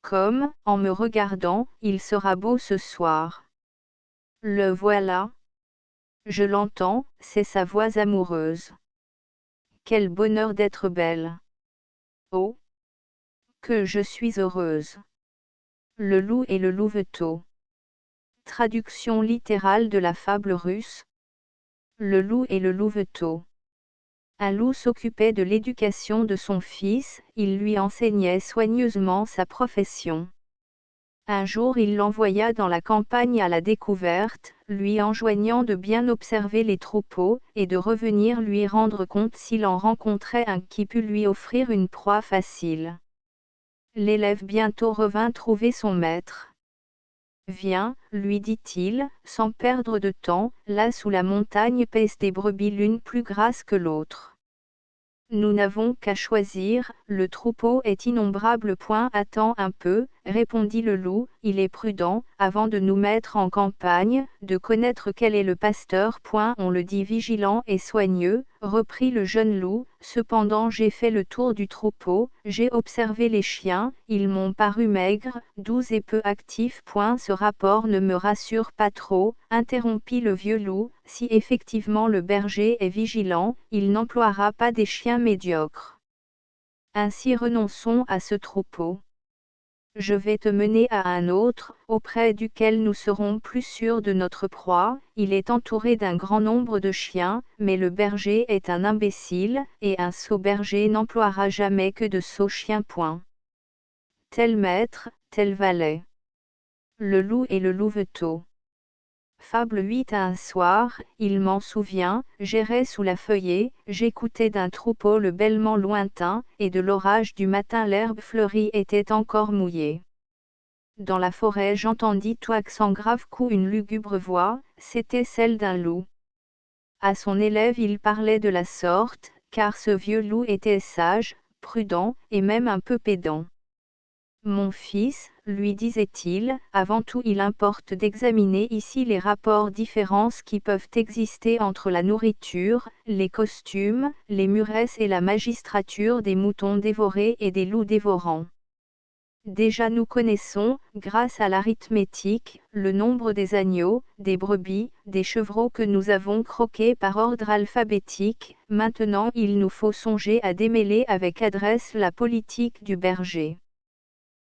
[SPEAKER 1] Comme, en me regardant, il sera beau ce soir. Le voilà. Je l'entends, c'est sa voix amoureuse. Quel bonheur d'être belle. Oh, que je suis heureuse. Le loup et le louveteau. Traduction littérale de la fable russe. Le loup et le louveteau. Un loup s'occupait de l'éducation de son fils, il lui enseignait soigneusement sa profession. Un jour il l'envoya dans la campagne à la découverte, lui enjoignant de bien observer les troupeaux, et de revenir lui rendre compte s'il en rencontrait un qui pût lui offrir une proie facile. L'élève bientôt revint trouver son maître. Viens, lui dit-il, sans perdre de temps, là sous la montagne paissent des brebis l'une plus grasse que l'autre. Nous n'avons qu'à choisir, le troupeau est innombrable. Attends un peu, répondit le loup, il est prudent, avant de nous mettre en campagne, de connaître quel est le pasteur. On le dit vigilant et soigneux, reprit le jeune loup, cependant j'ai fait le tour du troupeau, j'ai observé les chiens, ils m'ont paru maigres, doux et peu actifs. Ce rapport ne me rassure pas trop, interrompit le vieux loup, si effectivement le berger est vigilant, il n'emploiera pas des chiens médiocres. Ainsi renonçons à ce troupeau. Je vais te mener à un autre, auprès duquel nous serons plus sûrs de notre proie, il est entouré d'un grand nombre de chiens, mais le berger est un imbécile, et un sot berger n'emploiera jamais que de sots chiens. Tel maître, tel valet. Le loup et le louveteau. Fable 8. Un soir, il m'en souvient, j'errais sous la feuillée, j'écoutais d'un troupeau le bêlement lointain, et de l'orage du matin l'herbe fleurie était encore mouillée. Dans la forêt j'entendis toac sans grave coup une lugubre voix, c'était celle d'un loup. À son élève il parlait de la sorte, car ce vieux loup était sage, prudent, et même un peu pédant. Mon fils, lui disait-il, avant tout il importe d'examiner ici les rapports différences qui peuvent exister entre la nourriture, les costumes, les muresses et la magistrature des moutons dévorés et des loups dévorants. Déjà nous connaissons, grâce à l'arithmétique, le nombre des agneaux, des brebis, des chevreaux que nous avons croqués par ordre alphabétique, maintenant il nous faut songer à démêler avec adresse la politique du berger.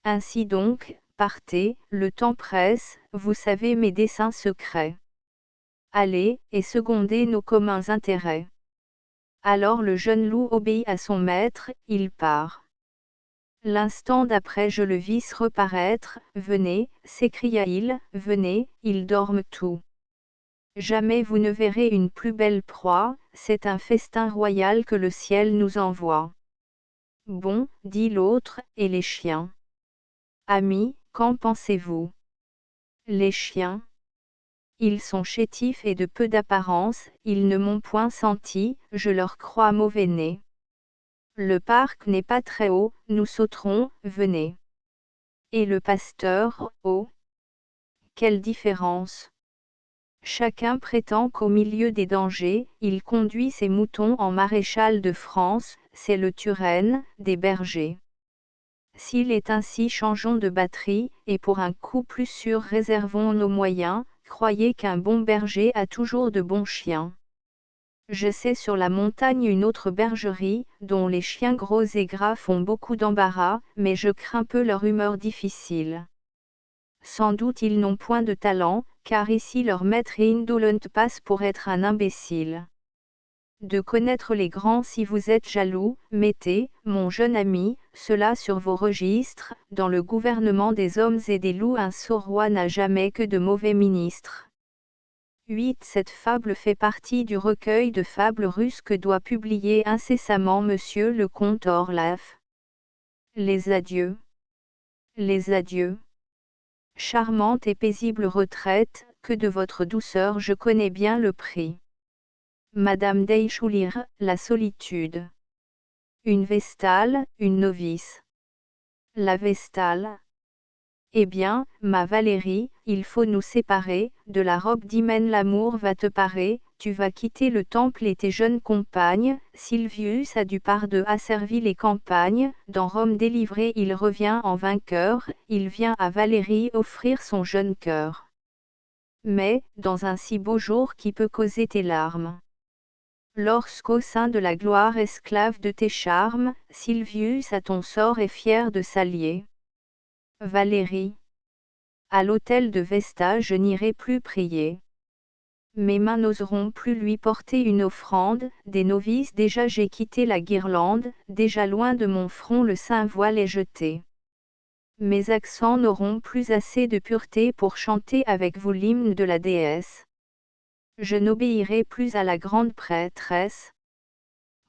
[SPEAKER 1] Ainsi donc, partez, le temps presse, vous savez mes desseins secrets. Allez, et secondez nos communs intérêts. Alors le jeune loup obéit à son maître, il part. L'instant d'après je le vis reparaître, venez, s'écria-t-il, venez, ils dorment tous. Jamais vous ne verrez une plus belle proie, c'est un festin royal que le ciel nous envoie. Bon, dit l'autre, et les chiens? Amis, qu'en pensez-vous? Les chiens? Ils sont chétifs et de peu d'apparence, ils ne m'ont point senti, je leur crois mauvais-nés. Le parc n'est pas très haut, nous sauterons, venez. Et le pasteur, oh! Quelle différence! Chacun prétend qu'au milieu des dangers, il conduit ses moutons en maréchal de France, c'est le Turenne, des bergers. S'il est ainsi changeons de batterie, et pour un coup plus sûr réservons nos moyens, croyez qu'un bon berger a toujours de bons chiens. Je sais sur la montagne une autre bergerie, dont les chiens gros et gras font beaucoup d'embarras, mais je crains peu leur humeur difficile. Sans doute ils n'ont point de talent, car ici leur maître est indolent passe pour être un imbécile. De connaître les grands si vous êtes jaloux, mettez, mon jeune ami, cela sur vos registres, dans le gouvernement des hommes et des loups un sot roi n'a jamais que de mauvais ministres. 8. Cette fable fait partie du recueil de fables russes que doit publier incessamment Monsieur le comte Orlaf. Les adieux. Les adieux. Charmante et paisible retraite, que de votre douceur je connais bien le prix. Madame d'Eichulir, la solitude. Une vestale, une novice. La vestale. Eh bien, ma Valérie, il faut nous séparer, de la robe d'hymen l'amour va te parer, tu vas quitter le temple et tes jeunes compagnes, Silvius a du par de asservi les campagnes, dans Rome délivré il revient en vainqueur, il vient à Valérie offrir son jeune cœur. Mais, dans un si beau jour qui peut causer tes larmes. Lorsqu'au sein de la gloire esclave de tes charmes, Silvius à ton sort est fier de s'allier. Valérie. À l'autel de Vesta je n'irai plus prier. Mes mains n'oseront plus lui porter une offrande, des novices déjà j'ai quitté la guirlande, déjà loin de mon front le saint voile est jeté. Mes accents n'auront plus assez de pureté pour chanter avec vous l'hymne de la déesse. Je n'obéirai plus à la grande prêtresse.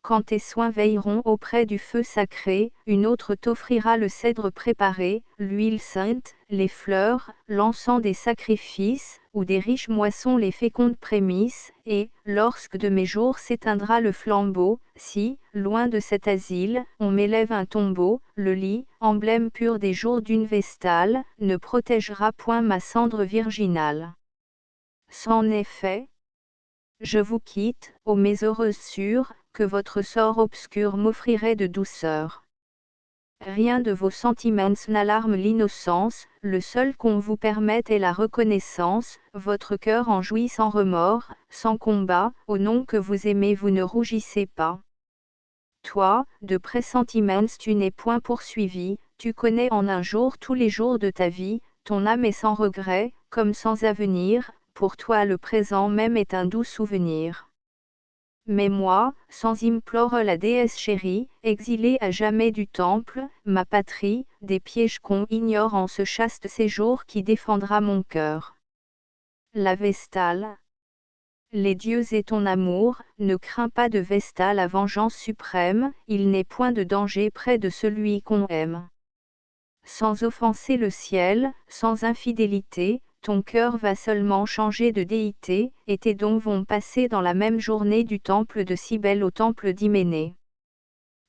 [SPEAKER 1] Quand tes soins veilleront auprès du feu sacré, une autre t'offrira le cèdre préparé, l'huile sainte, les fleurs, l'encens des sacrifices, ou des riches moissons les fécondes prémices, et, lorsque de mes jours s'éteindra le flambeau, si, loin de cet asile, on m'élève un tombeau, le lit, emblème pur des jours d'une vestale, ne protégera point ma cendre virginale. C'en est fait. Je vous quitte, ô mes heureuses sûres, que votre sort obscur m'offrirait de douceur. Rien de vos sentiments n'alarme l'innocence, le seul qu'on vous permette est la reconnaissance, votre cœur en jouit sans remords, sans combat, au nom que vous aimez vous ne rougissez pas. Toi, de pressentiments tu n'es point poursuivi, tu connais en un jour tous les jours de ta vie, ton âme est sans regret, comme sans avenir, pour toi le présent même est un doux souvenir. Mais moi, sans implore la déesse chérie, exilée à jamais du temple, ma patrie, des pièges qu'on ignore en ce chaste séjour qui défendra mon cœur. La Vestale. Les dieux et ton amour, ne crains pas de Vesta la vengeance suprême, il n'est point de danger près de celui qu'on aime. Sans offenser le ciel, sans infidélité, ton cœur va seulement changer de déité, et tes dons vont passer dans la même journée du temple de Cybèle au temple d'Hyménée.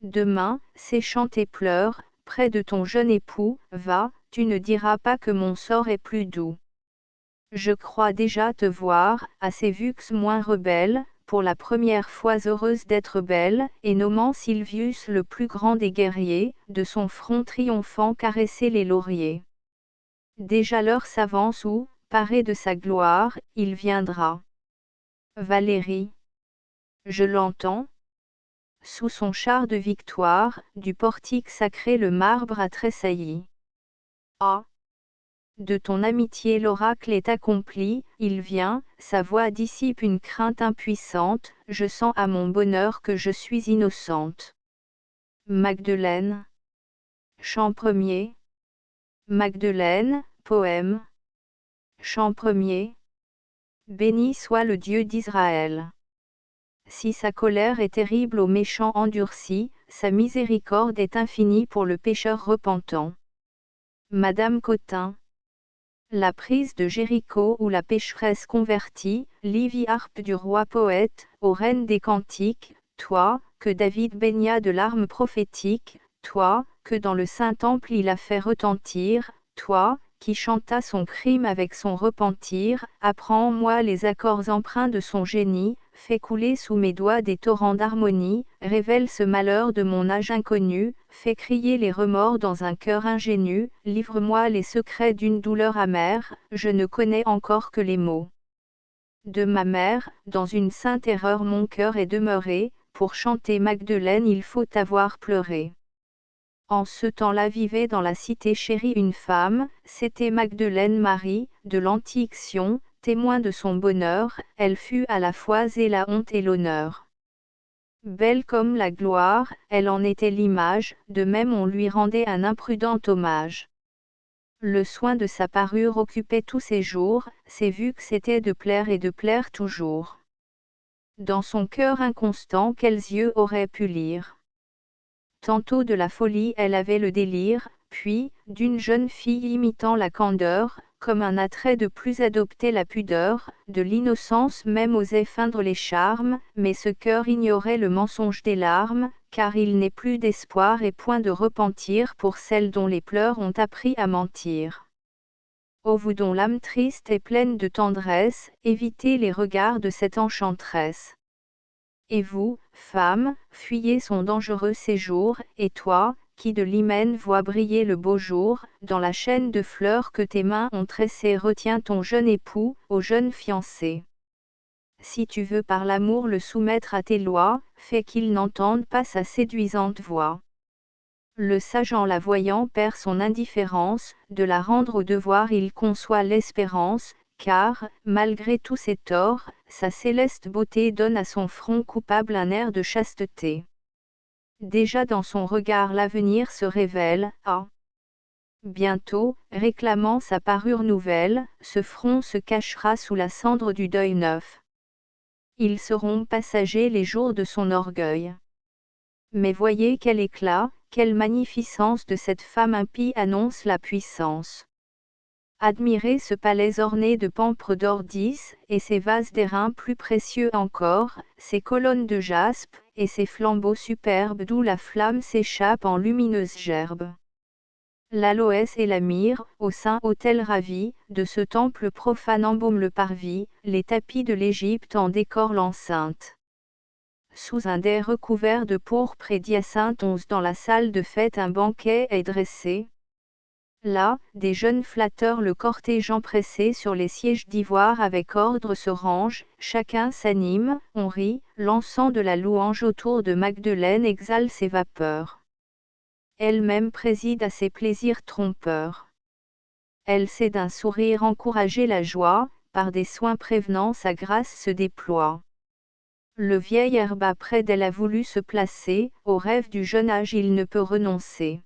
[SPEAKER 1] Demain, séchant tes pleurs, près de ton jeune époux, va, tu ne diras pas que mon sort est plus doux. Je crois déjà te voir, à ces vux moins rebelles, pour la première fois heureuse d'être belle, et nommant Silvius le plus grand des guerriers, de son front triomphant caresser les lauriers. Déjà l'heure s'avance où, paré de sa gloire, il viendra. Valérie. Je l'entends. Sous son char de victoire, du portique sacré le marbre a tressailli. Ah! De ton amitié l'oracle est accompli, il vient, sa voix dissipe une crainte impuissante, je sens à mon bonheur que je suis innocente. Magdeleine. Chant premier. Magdeleine, poème. Chant premier. Béni soit le Dieu d'Israël. Si sa colère est terrible au méchant endurci, sa miséricorde est infinie pour le pécheur repentant. Madame Cotin. La prise de Jéricho ou la pécheresse convertie, Livy harpe du roi poète, ô reine des cantiques, toi, que David baigna de larmes prophétiques, toi, que dans le Saint-Temple il a fait retentir, toi, qui chanta son crime avec son repentir, apprends-moi les accords empreints de son génie, fais couler sous mes doigts des torrents d'harmonie, révèle ce malheur de mon âge inconnu, fais crier les remords dans un cœur ingénu, livre-moi les secrets d'une douleur amère, je ne connais encore que les mots de ma mère, dans une sainte erreur mon cœur est demeuré, pour chanter Magdeleine il faut avoir pleuré. En ce temps-là vivait dans la cité chérie une femme, c'était Magdeleine Marie, de l'antique Sion, témoin de son bonheur, elle fut à la fois et la honte et l'honneur. Belle comme la gloire, elle en était l'image, de même on lui rendait un imprudent hommage. Le soin de sa parure occupait tous ses jours, ses vues c'était de plaire et de plaire toujours. Dans son cœur inconstant quels yeux auraient pu lire. Tantôt de la folie elle avait le délire, puis, d'une jeune fille imitant la candeur, comme un attrait de plus adopter la pudeur, de l'innocence même osait feindre les charmes, mais ce cœur ignorait le mensonge des larmes, car il n'est plus d'espoir et point de repentir pour celles dont les pleurs ont appris à mentir. Ô vous dont l'âme triste et pleine de tendresse, évitez les regards de cette enchanteresse. Et vous, femme, fuyez son dangereux séjour, et toi, qui de l'hymen vois briller le beau jour, dans la chaîne de fleurs que tes mains ont tressée retiens ton jeune époux, ô jeune fiancé. Si tu veux par l'amour le soumettre à tes lois, fais qu'il n'entende pas sa séduisante voix. Le sage en la voyant perd son indifférence, de la rendre au devoir il conçoit l'espérance, car, malgré tous ses torts, sa céleste beauté donne à son front coupable un air de chasteté. Déjà dans son regard l'avenir se révèle, ah! Bientôt, réclamant sa parure nouvelle, ce front se cachera sous la cendre du deuil neuf. Ils seront passagers les jours de son orgueil. Mais voyez quel éclat, quelle magnificence de cette femme impie annonce la puissance. Admirez ce palais orné de pampres d'or 10, et ses vases d'airain plus précieux encore, ses colonnes de jaspe, et ses flambeaux superbes d'où la flamme s'échappe en lumineuses gerbes. L'aloès et la myrrhe, au saint autel ravi, de ce temple profane embaument le parvis, les tapis de l'Égypte en décorent l'enceinte. Sous un dais recouvert de pourpre et d'hyacinthe dans la salle de fête un banquet est dressé. Là, des jeunes flatteurs le cortège empressé sur les sièges d'ivoire avec ordre se range, chacun s'anime, on rit, l'encens de la louange autour de Magdeleine exhale ses vapeurs. Elle-même préside à ses plaisirs trompeurs. Elle sait d'un sourire encourager la joie, par des soins prévenants sa grâce se déploie. Le vieil herba près d'elle a voulu se placer, au rêve du jeune âge il ne peut renoncer.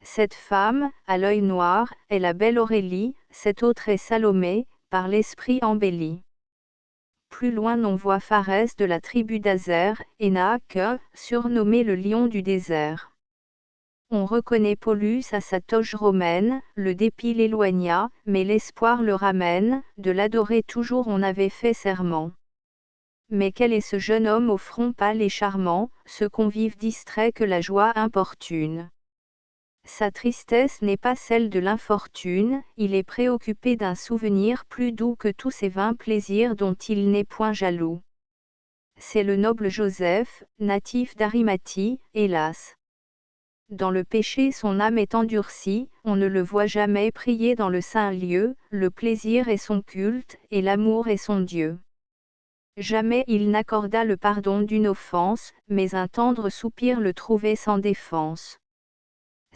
[SPEAKER 1] Cette femme, à l'œil noir, est la belle Aurélie, cette autre est Salomé, par l'esprit embellie. Plus loin on voit Pharès de la tribu d'Azer, et Naak, surnommé le lion du désert. On reconnaît Paulus à sa toge romaine, le dépit l'éloigna, mais l'espoir le ramène, de l'adorer toujours on avait fait serment. Mais quel est ce jeune homme au front pâle et charmant, ce convive distrait que la joie importune? Sa tristesse n'est pas celle de l'infortune, il est préoccupé d'un souvenir plus doux que tous ces vains plaisirs dont il n'est point jaloux. C'est le noble Joseph, natif d'Arimathie, hélas. Dans le péché son âme est endurcie, on ne le voit jamais prier dans le saint lieu, le plaisir est son culte, et l'amour est son Dieu. Jamais il n'accorda le pardon d'une offense, mais un tendre soupir le trouvait sans défense.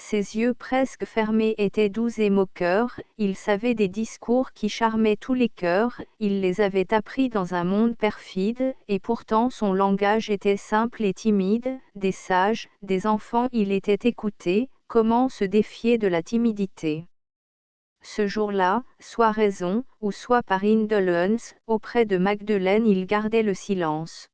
[SPEAKER 1] Ses yeux presque fermés étaient doux et moqueurs, il savait des discours qui charmaient tous les cœurs, il les avait appris dans un monde perfide, et pourtant son langage était simple et timide, des sages, des enfants il était écouté, comment se défier de la timidité? Ce jour-là, soit raison, ou soit par indolence, auprès de Magdeleine il gardait le silence.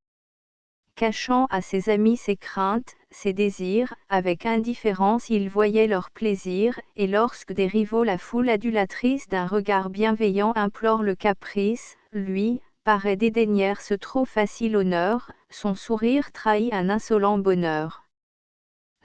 [SPEAKER 1] Cachant à ses amis ses craintes, ses désirs, avec indifférence il voyait leur plaisir, et lorsque des rivaux la foule adulatrice d'un regard bienveillant implore le caprice, lui, paraît dédaigner ce trop facile honneur, son sourire trahit un insolent bonheur.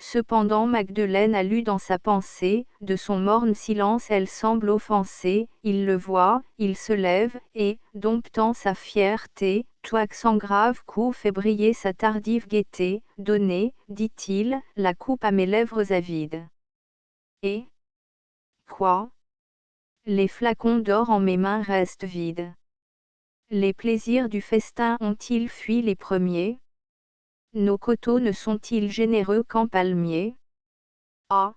[SPEAKER 1] Cependant Magdeleine a lu dans sa pensée, de son morne silence elle semble offensée, il le voit, il se lève, et, domptant sa fierté, quoique sans grave coup fait briller sa tardive gaieté, donnez, dit-il, la coupe à mes lèvres avides. Et quoi? Les flacons d'or en mes mains restent vides. Les plaisirs du festin ont-ils fui les premiers? Nos coteaux ne sont-ils généreux qu'en palmiers? Ah!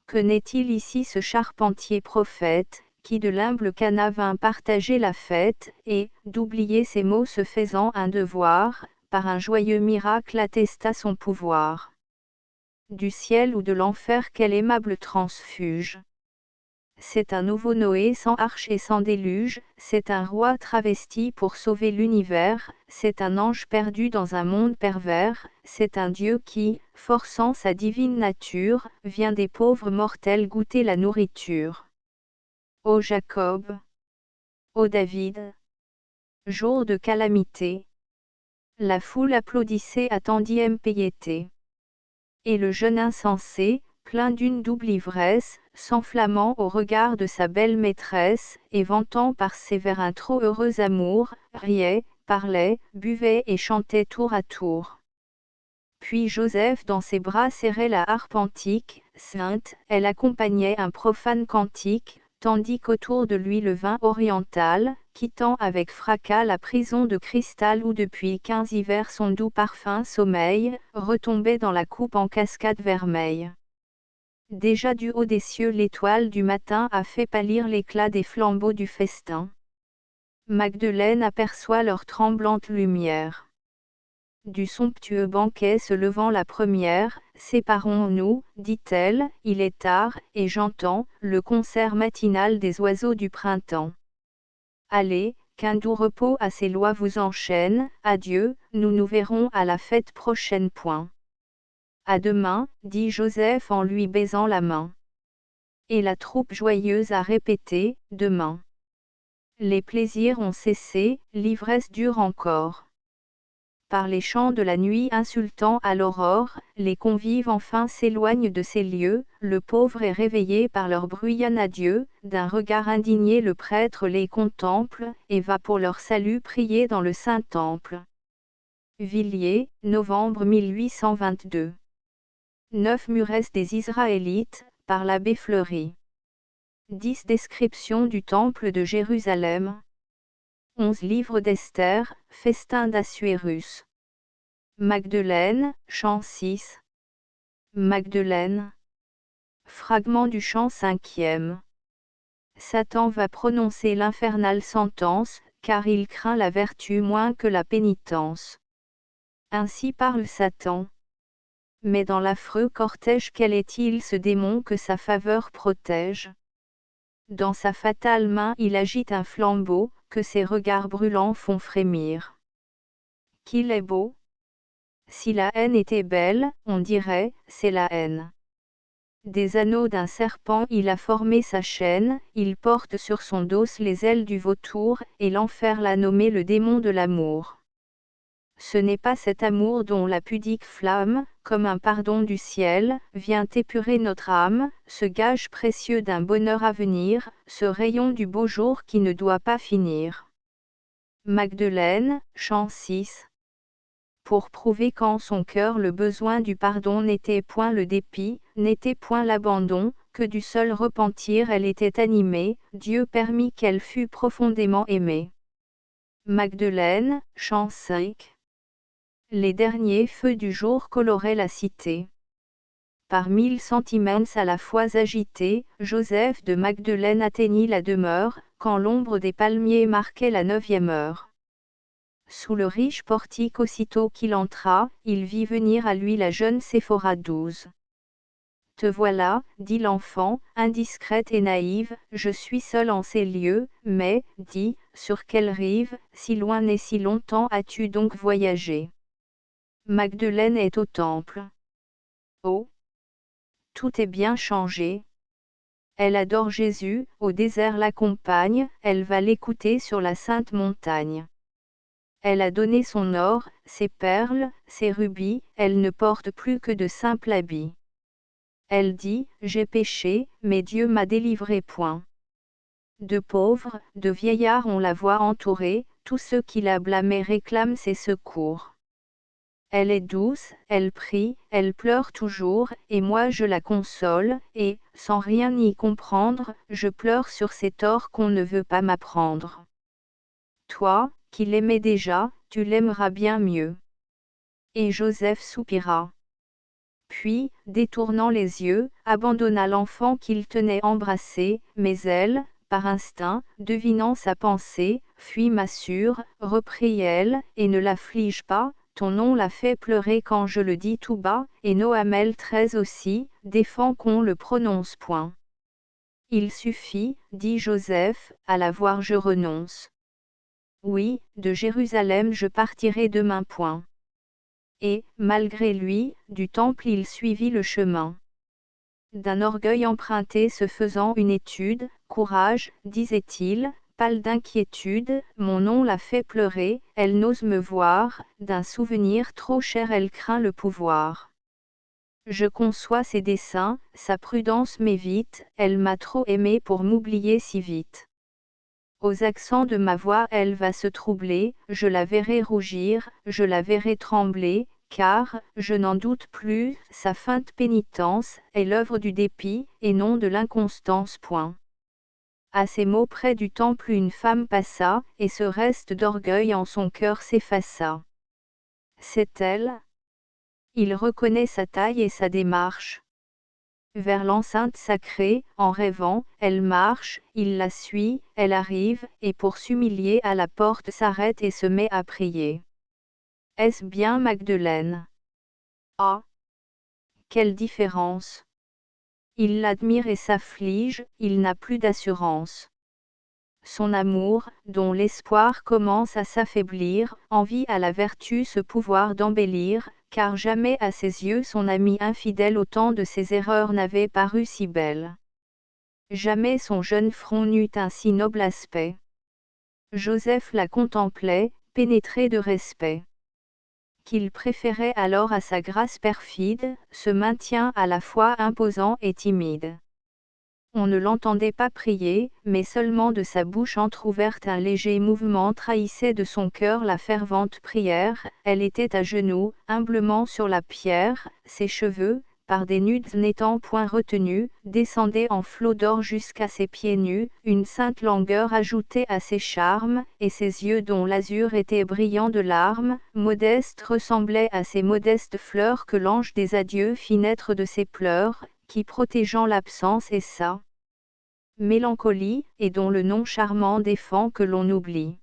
[SPEAKER 1] Que n'est-il ici ce charpentier prophète, qui de l'humble canat vint partager la fête, et, d'oublier ses mots se faisant un devoir, par un joyeux miracle attesta son pouvoir. Du ciel ou de l'enfer quel aimable transfuge! C'est un nouveau Noé sans arche et sans déluge, c'est un roi travesti pour sauver l'univers, c'est un ange perdu dans un monde pervers, c'est un Dieu qui, forçant sa divine nature, vient des pauvres mortels goûter la nourriture. Ô Jacob! Ô David! Jour de calamité! La foule applaudissait attendit piété. Et le jeune insensé, plein d'une double ivresse, s'enflammant au regard de sa belle maîtresse, et vantant par ses vers un trop heureux amour, riait, parlait, buvait et chantait tour à tour. Puis Joseph dans ses bras serrait la harpe antique, sainte, elle accompagnait un profane cantique, tandis qu'autour de lui le vin oriental, quittant avec fracas la prison de cristal où depuis 15 hivers son doux parfum sommeille, retombait dans la coupe en cascade vermeille. Déjà du haut des cieux l'étoile du matin a fait pâlir l'éclat des flambeaux du festin. Magdeleine aperçoit leur tremblante lumière. Du somptueux banquet se levant la première, séparons-nous, dit-elle, il est tard, et j'entends le concert matinal des oiseaux du printemps. Allez, qu'un doux repos à ces lois vous enchaîne, adieu, nous nous verrons à la fête prochaine. Point. À demain, dit Joseph en lui baisant la main. Et la troupe joyeuse a répété, demain. Les plaisirs ont cessé, l'ivresse dure encore. Par les chants de la nuit insultant à l'aurore, les convives enfin s'éloignent de ces lieux, le pauvre est réveillé par leur bruyant adieu, d'un regard indigné le prêtre les contemple, et va pour leur salut prier dans le Saint-Temple. Villiers, novembre 1822. 9 Murès des Israélites, par l'abbé Fleury. 10 Description du Temple de Jérusalem. 11 Livre d'Esther, Festin d'Assuérus. Magdeleine, chant 6. Magdeleine. Fragment du chant 5e. Satan va prononcer l'infernale sentence, car il craint la vertu moins que la pénitence. Ainsi parle Satan. Mais dans l'affreux cortège quel est-il ce démon que sa faveur protège? Dans sa fatale main il agite un flambeau, que ses regards brûlants font frémir. Qu'il est beau! Si la haine était belle, on dirait, c'est la haine. Des anneaux d'un serpent il a formé sa chaîne, il porte sur son dos les ailes du vautour, et l'enfer l'a nommé le démon de l'amour. Ce n'est pas cet amour dont la pudique flamme, comme un pardon du ciel, vient épurer notre âme, ce gage précieux d'un bonheur à venir, ce rayon du beau jour qui ne doit pas finir. Magdeleine, chant 6. Pour prouver qu'en son cœur le besoin du pardon n'était point le dépit, n'était point l'abandon, que du seul repentir elle était animée, Dieu permit qu'elle fût profondément aimée. Magdeleine, chant 5. Les derniers feux du jour coloraient la cité. Par 1000 sentiments à la fois agités, Joseph de Magdeleine atteignit la demeure, quand l'ombre des palmiers marquait la 9e heure. Sous le riche portique aussitôt qu'il entra, il vit venir à lui la jeune Séphora 12. Te voilà, dit l'enfant, indiscrète et naïve, je suis seule en ces lieux, mais, dis, sur quelle rive, si loin et si longtemps as-tu donc voyagé? Magdeleine est au temple. Oh! Tout est bien changé. Elle adore Jésus, au désert l'accompagne, elle va l'écouter sur la sainte montagne. Elle a donné son or, ses perles, ses rubis, elle ne porte plus que de simples habits. Elle dit, j'ai péché, mais Dieu m'a délivré point. De pauvres, de vieillards on la voit entourée, tous ceux qui la blâmaient réclament ses secours. Elle est douce, elle prie, elle pleure toujours, et moi je la console, et, sans rien y comprendre, je pleure sur ces torts qu'on ne veut pas m'apprendre. Toi, qui l'aimais déjà, tu l'aimeras bien mieux. Et Joseph soupira. Puis, détournant les yeux, abandonna l'enfant qu'il tenait embrassé, mais elle, par instinct, devinant sa pensée, fuit m'assure, reprit-elle, et ne l'afflige pas, ton nom l'a fait pleurer quand je le dis tout bas, et Noamel 13 aussi, défend qu'on le prononce point. Il suffit, dit Joseph, à la voir je renonce. Oui, de Jérusalem je partirai demain point. Et, malgré lui, du temple il suivit le chemin. D'un orgueil emprunté se faisant une étude, courage, disait-il, pâle d'inquiétude, mon nom l'a fait pleurer, elle n'ose me voir, d'un souvenir trop cher elle craint le pouvoir. Je conçois ses desseins, sa prudence m'évite, elle m'a trop aimé pour m'oublier si vite. Aux accents de ma voix elle va se troubler, je la verrai rougir, je la verrai trembler, car, je n'en doute plus, sa feinte pénitence est l'œuvre du dépit, et non de l'inconstance point. À ces mots près du temple une femme passa, et ce reste d'orgueil en son cœur s'effaça. C'est elle. Il reconnaît sa taille et sa démarche. Vers l'enceinte sacrée, en rêvant, elle marche, il la suit, elle arrive, et pour s'humilier à la porte s'arrête et se met à prier. Est-ce bien Magdeleine? Ah! Quelle différence! Il l'admire et s'afflige, il n'a plus d'assurance. Son amour, dont l'espoir commence à s'affaiblir, envie à la vertu ce pouvoir d'embellir, car jamais à ses yeux son ami infidèle au temps de ses erreurs n'avait paru si belle. Jamais son jeune front n'eut un si noble aspect. Joseph la contemplait, pénétré de respect. Qu'il préférait alors à sa grâce perfide, ce maintien à la fois imposant et timide. On ne l'entendait pas prier, mais seulement de sa bouche entr'ouverte un léger mouvement trahissait de son cœur la fervente prière, elle était à genoux, humblement sur la pierre, ses cheveux, par des nudes n'étant point retenus, descendaient en flots d'or jusqu'à ses pieds nus, une sainte langueur ajoutait à ses charmes, et ses yeux dont l'azur était brillant de larmes, modestes ressemblaient à ces modestes fleurs que l'ange des adieux fit naître de ses pleurs, qui protégeant l'absence et sa mélancolie, et dont le nom charmant défend que l'on oublie.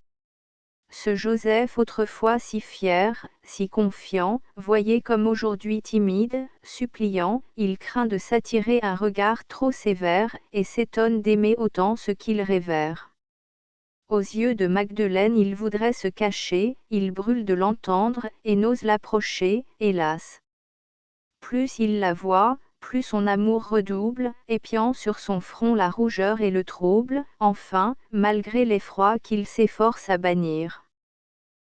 [SPEAKER 1] Ce Joseph autrefois si fier, si confiant, voyait comme aujourd'hui timide, suppliant, il craint de s'attirer un regard trop sévère, et s'étonne d'aimer autant ce qu'il révère. Aux yeux de Magdeleine il voudrait se cacher, il brûle de l'entendre, et n'ose l'approcher, hélas. Plus il la voit, plus son amour redouble, épiant sur son front la rougeur et le trouble, enfin, malgré l'effroi qu'il s'efforce à bannir.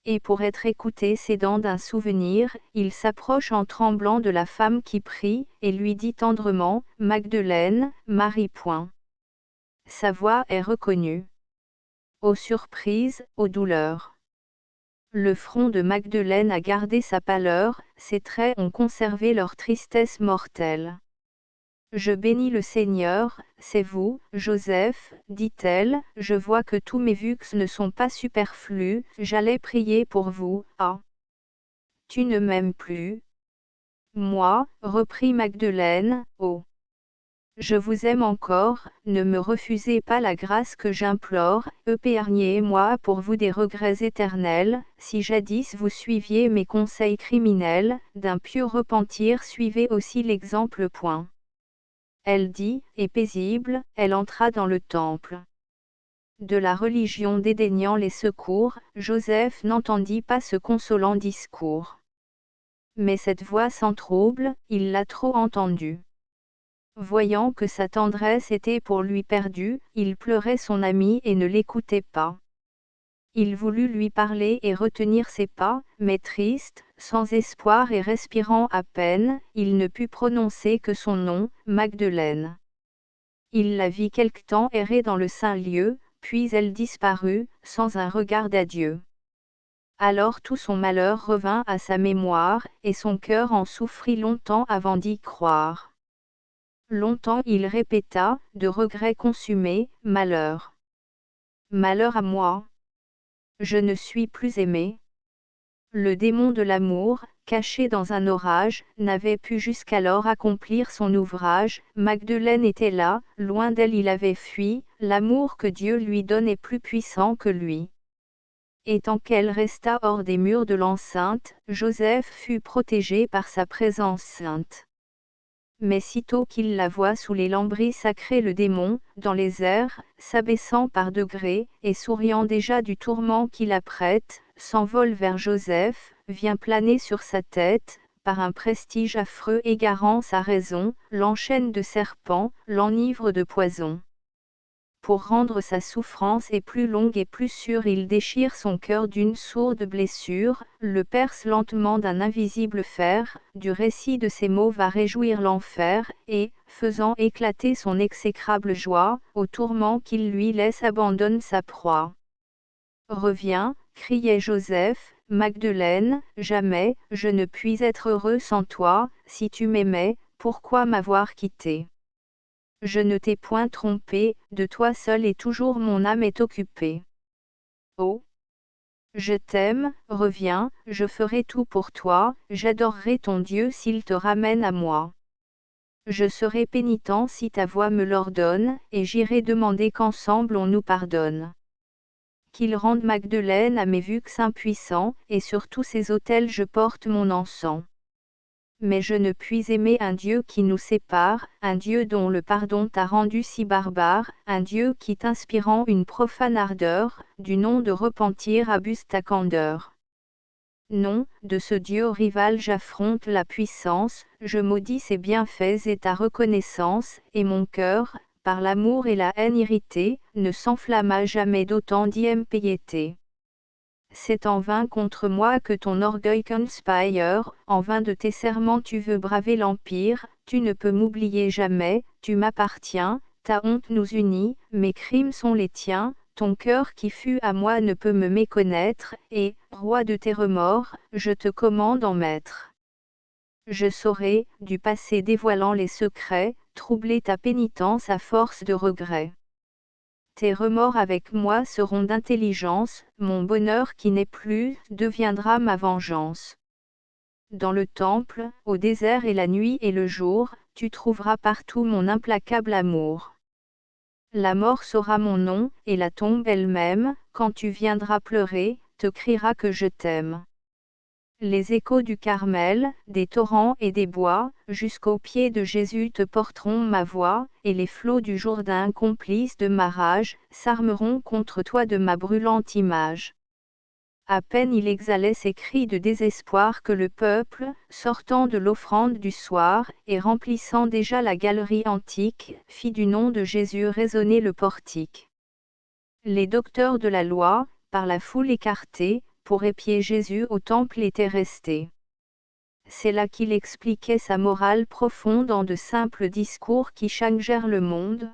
[SPEAKER 1] Et pour être écouté s'aidant d'un souvenir, il s'approche en tremblant de la femme qui prie, et lui dit tendrement, « Magdeleine, Marie. » Sa voix est reconnue. Ô surprise, ô douleur! Le front de Magdeleine a gardé sa pâleur, ses traits ont conservé leur tristesse mortelle. Je bénis le Seigneur, c'est vous, Joseph, dit-elle, je vois que tous mes vœux ne sont pas superflus, j'allais prier pour vous, ah! Tu ne m'aimes plus? Moi, reprit Magdeleine, oh! Je vous aime encore, ne me refusez pas la grâce que j'implore, épargnez-moi pour vous des regrets éternels, si jadis vous suiviez mes conseils criminels, d'un pieux repentir suivez aussi l'exemple. Elle dit, et paisible, elle entra dans le temple. De la religion dédaignant les secours, Joseph n'entendit pas ce consolant discours. Mais cette voix sans trouble, il l'a trop entendue. Voyant que sa tendresse était pour lui perdue, il pleurait son ami et ne l'écoutait pas. Il voulut lui parler et retenir ses pas, mais triste, sans espoir et respirant à peine, il ne put prononcer que son nom, Magdeleine. Il la vit quelque temps errer dans le saint lieu, puis elle disparut, sans un regard d'adieu. Alors tout son malheur revint à sa mémoire, et son cœur en souffrit longtemps avant d'y croire. Longtemps il répéta, de regrets consumé, malheur. Malheur à moi. Je ne suis plus aimé. Le démon de l'amour, caché dans un orage, n'avait pu jusqu'alors accomplir son ouvrage. Magdeleine était là, loin d'elle il avait fui, l'amour que Dieu lui donne est plus puissant que lui. Et tant qu'elle resta hors des murs de l'enceinte, Joseph fut protégé par sa présence sainte. Mais sitôt qu'il la voit sous les lambris sacrés, le démon, dans les airs, s'abaissant par degrés, et souriant déjà du tourment qu'il apprête, s'envole vers Joseph, vient planer sur sa tête, par un prestige affreux égarant sa raison, l'enchaîne de serpents, l'enivre de poison. Pour rendre sa souffrance et plus longue et plus sûre, il déchire son cœur d'une sourde blessure, le perce lentement d'un invisible fer, du récit de ses maux va réjouir l'enfer, et, faisant éclater son exécrable joie, au tourment qu'il lui laisse abandonne sa proie. Reviens, criait Joseph, Magdeleine, jamais, je ne puis être heureux sans toi, si tu m'aimais, pourquoi m'avoir quitté? Je ne t'ai point trompé, de toi seul et toujours mon âme est occupée. Oh! Je t'aime, reviens, je ferai tout pour toi, j'adorerai ton Dieu s'il te ramène à moi. Je serai pénitent si ta voix me l'ordonne, et j'irai demander qu'ensemble on nous pardonne. Qu'il rende Magdeleine à mes vœux impuissants, et sur tous ces autels je porte mon encens. Mais je ne puis aimer un Dieu qui nous sépare, un Dieu dont le pardon t'a rendu si barbare, un Dieu qui t'inspirant une profane ardeur, du nom de repentir abuse ta candeur. Non, de ce Dieu rival j'affronte la puissance, je maudis ses bienfaits et ta reconnaissance, et mon cœur, par l'amour et la haine irrité, ne s'enflamma jamais d'autant d'impiété. C'est en vain contre moi que ton orgueil conspire, en vain de tes serments tu veux braver l'empire, tu ne peux m'oublier jamais, tu m'appartiens, ta honte nous unit, mes crimes sont les tiens, ton cœur qui fut à moi ne peut me méconnaître, et, roi de tes remords, je te commande en maître. Je saurai, du passé dévoilant les secrets, troubler ta pénitence à force de regrets. Tes remords avec moi seront d'intelligence, mon bonheur qui n'est plus, deviendra ma vengeance. Dans le temple, au désert et la nuit et le jour, tu trouveras partout mon implacable amour. La mort saura mon nom, et la tombe elle-même, quand tu viendras pleurer, te criera que je t'aime. Les échos du Carmel, des torrents et des bois, jusqu'aux pieds de Jésus te porteront ma voix, et les flots du Jourdain complices de ma rage, s'armeront contre toi de ma brûlante image. À peine il exhalait ces cris de désespoir que le peuple, sortant de l'offrande du soir, et remplissant déjà la galerie antique, fit du nom de Jésus résonner le portique. Les docteurs de la loi, par la foule écartés, pour épier Jésus au temple était resté. C'est là qu'il expliquait sa morale profonde en de simples discours qui changèrent le monde.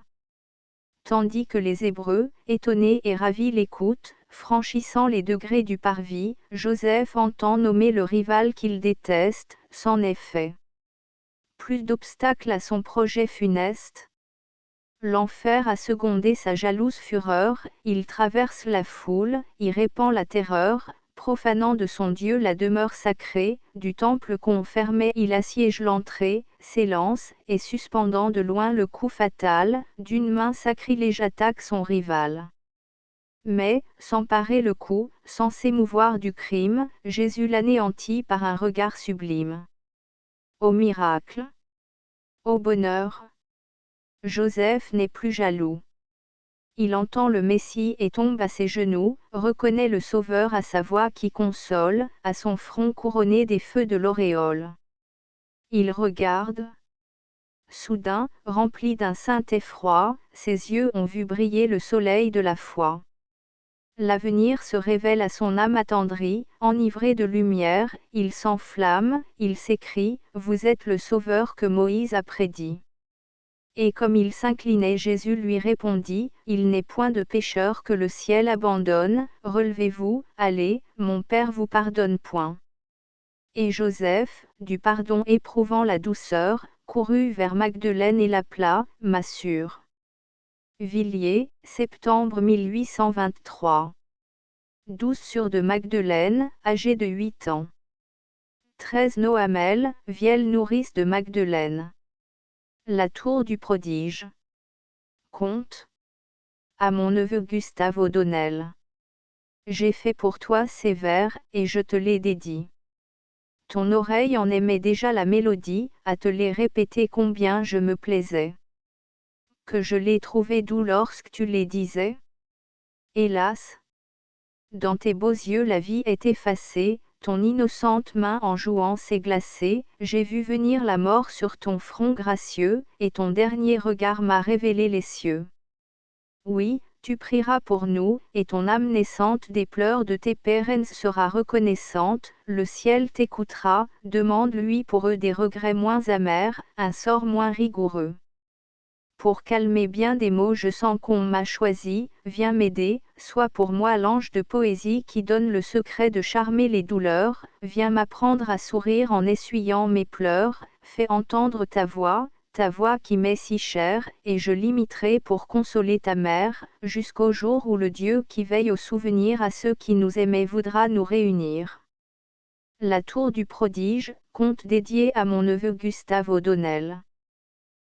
[SPEAKER 1] Tandis que les Hébreux, étonnés et ravis l'écoutent, franchissant les degrés du parvis, Joseph entend nommer le rival qu'il déteste, c'en est fait. Plus d'obstacles à son projet funeste. L'enfer a secondé sa jalouse fureur, il traverse la foule, y répand la terreur, profanant de son Dieu la demeure sacrée, du temple qu'on fermait il assiège l'entrée, s'élance, et suspendant de loin le coup fatal, d'une main sacrilège attaque son rival. Mais, sans parer le coup, sans s'émouvoir du crime, Jésus l'anéantit par un regard sublime. Ô miracle! Ô bonheur! Joseph n'est plus jaloux. Il entend le Messie et tombe à ses genoux, reconnaît le Sauveur à sa voix qui console, à son front couronné des feux de l'auréole. Il regarde. Soudain, rempli d'un saint effroi, ses yeux ont vu briller le soleil de la foi. L'avenir se révèle à son âme attendrie, enivré de lumière, il s'enflamme, il s'écrie, « Vous êtes le Sauveur que Moïse a prédit. » Et comme il s'inclinait, Jésus lui répondit, « Il n'est point de pécheur que le ciel abandonne, relevez-vous, allez, mon Père vous pardonne point. » Et Joseph, du pardon éprouvant la douceur, courut vers Magdeleine et l'appela, « Ma sœur. » Villiers, septembre 1823. 12 sur de Magdeleine, âgée de 8 ans. 13 Noamel, vieille nourrice de Magdeleine. La tour du prodige. Conte. À mon neveu Gustave O'Donnell. J'ai fait pour toi ces vers, et je te les dédie. Ton oreille en aimait déjà la mélodie, à te les répéter combien je me plaisais. Que je les trouvais doux lorsque tu les disais. Hélas! Dans tes beaux yeux la vie est effacée, ton innocente main en jouant s'est glacée, j'ai vu venir la mort sur ton front gracieux, et ton dernier regard m'a révélé les cieux. Oui, tu prieras pour nous, et ton âme naissante des pleurs de tes parents sera reconnaissante, le ciel t'écoutera, demande-lui pour eux des regrets moins amers, un sort moins rigoureux. Pour calmer bien des mots je sens qu'on m'a choisi, viens m'aider, sois pour moi l'ange de poésie qui donne le secret de charmer les douleurs, viens m'apprendre à sourire en essuyant mes pleurs, fais entendre ta voix qui m'est si chère, et je l'imiterai pour consoler ta mère, jusqu'au jour où le Dieu qui veille au souvenir à ceux qui nous aimaient voudra nous réunir. La tour du prodige, conte dédié à mon neveu Gustave O'Donnell.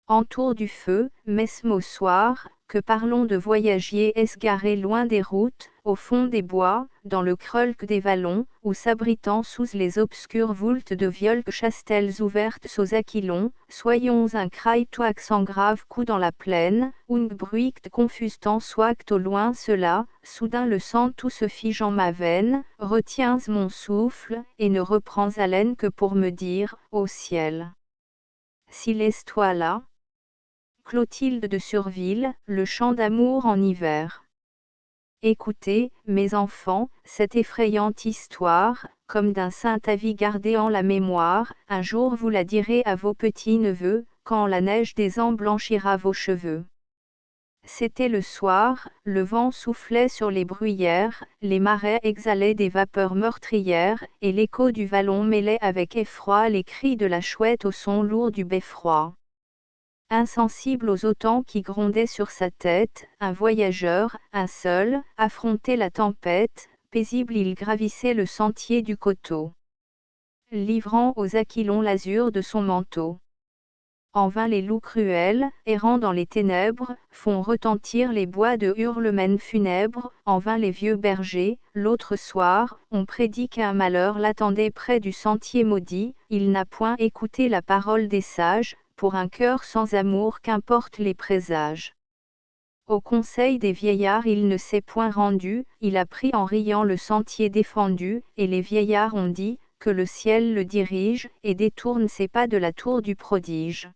[SPEAKER 1] Entour du feu, mesme au soir, que parlons de voyagiers esgarés loin des routes, au fond des bois, dans le creulque des vallons, ou s'abritant sous les obscures voultes de violques chastelles ouvertes aux aquilons, soyons un cry to accent grave coup dans la plaine, un bruit confustant soit au loin cela, soudain le sang tout se fige en ma veine, retiens mon souffle, et ne reprends haleine que pour me dire, ô ciel. Si laisse-toi là. Clotilde de Surville, le chant d'amour en hiver. Écoutez, mes enfants, cette effrayante histoire, comme d'un saint avis gardé en la mémoire, un jour vous la direz à vos petits-neveux, quand la neige des ans blanchira vos cheveux. C'était le soir, le vent soufflait sur les bruyères, les marais exhalaient des vapeurs meurtrières, et l'écho du vallon mêlait avec effroi les cris de la chouette au son lourd du beffroi. Insensible aux automnes qui grondaient sur sa tête, un voyageur, un seul, affrontait la tempête, paisible il gravissait le sentier du coteau, livrant aux aquilons l'azur de son manteau. En vain les loups cruels, errant dans les ténèbres, font retentir les bois de hurlements funèbres, en vain les vieux bergers, l'autre soir, ont prédit qu'un malheur l'attendait près du sentier maudit, il n'a point écouté la parole des sages, pour un cœur sans amour qu'importent les présages. Au conseil des vieillards il ne s'est point rendu, il a pris en riant le sentier défendu, et les vieillards ont dit, que le ciel le dirige, et détourne ses pas de la tour du prodige.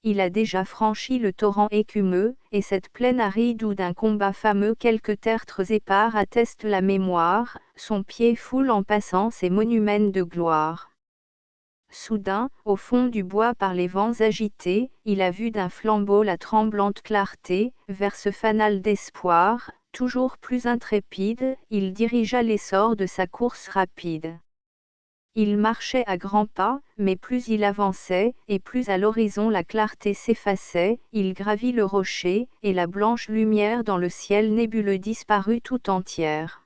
[SPEAKER 1] il a déjà franchi le torrent écumeux, et cette plaine aride où d'un combat fameux quelques tertres épars attestent la mémoire, son pied foule en passant ces monuments de gloire. Soudain, au fond du bois par les vents agités, il a vu d'un flambeau la tremblante clarté, vers ce fanal d'espoir, toujours plus intrépide, il dirigea l'essor de sa course rapide. Il marchait à grands pas, mais plus il avançait, et plus à l'horizon la clarté s'effaçait, il gravit le rocher, et la blanche lumière dans le ciel nébuleux disparut tout entière.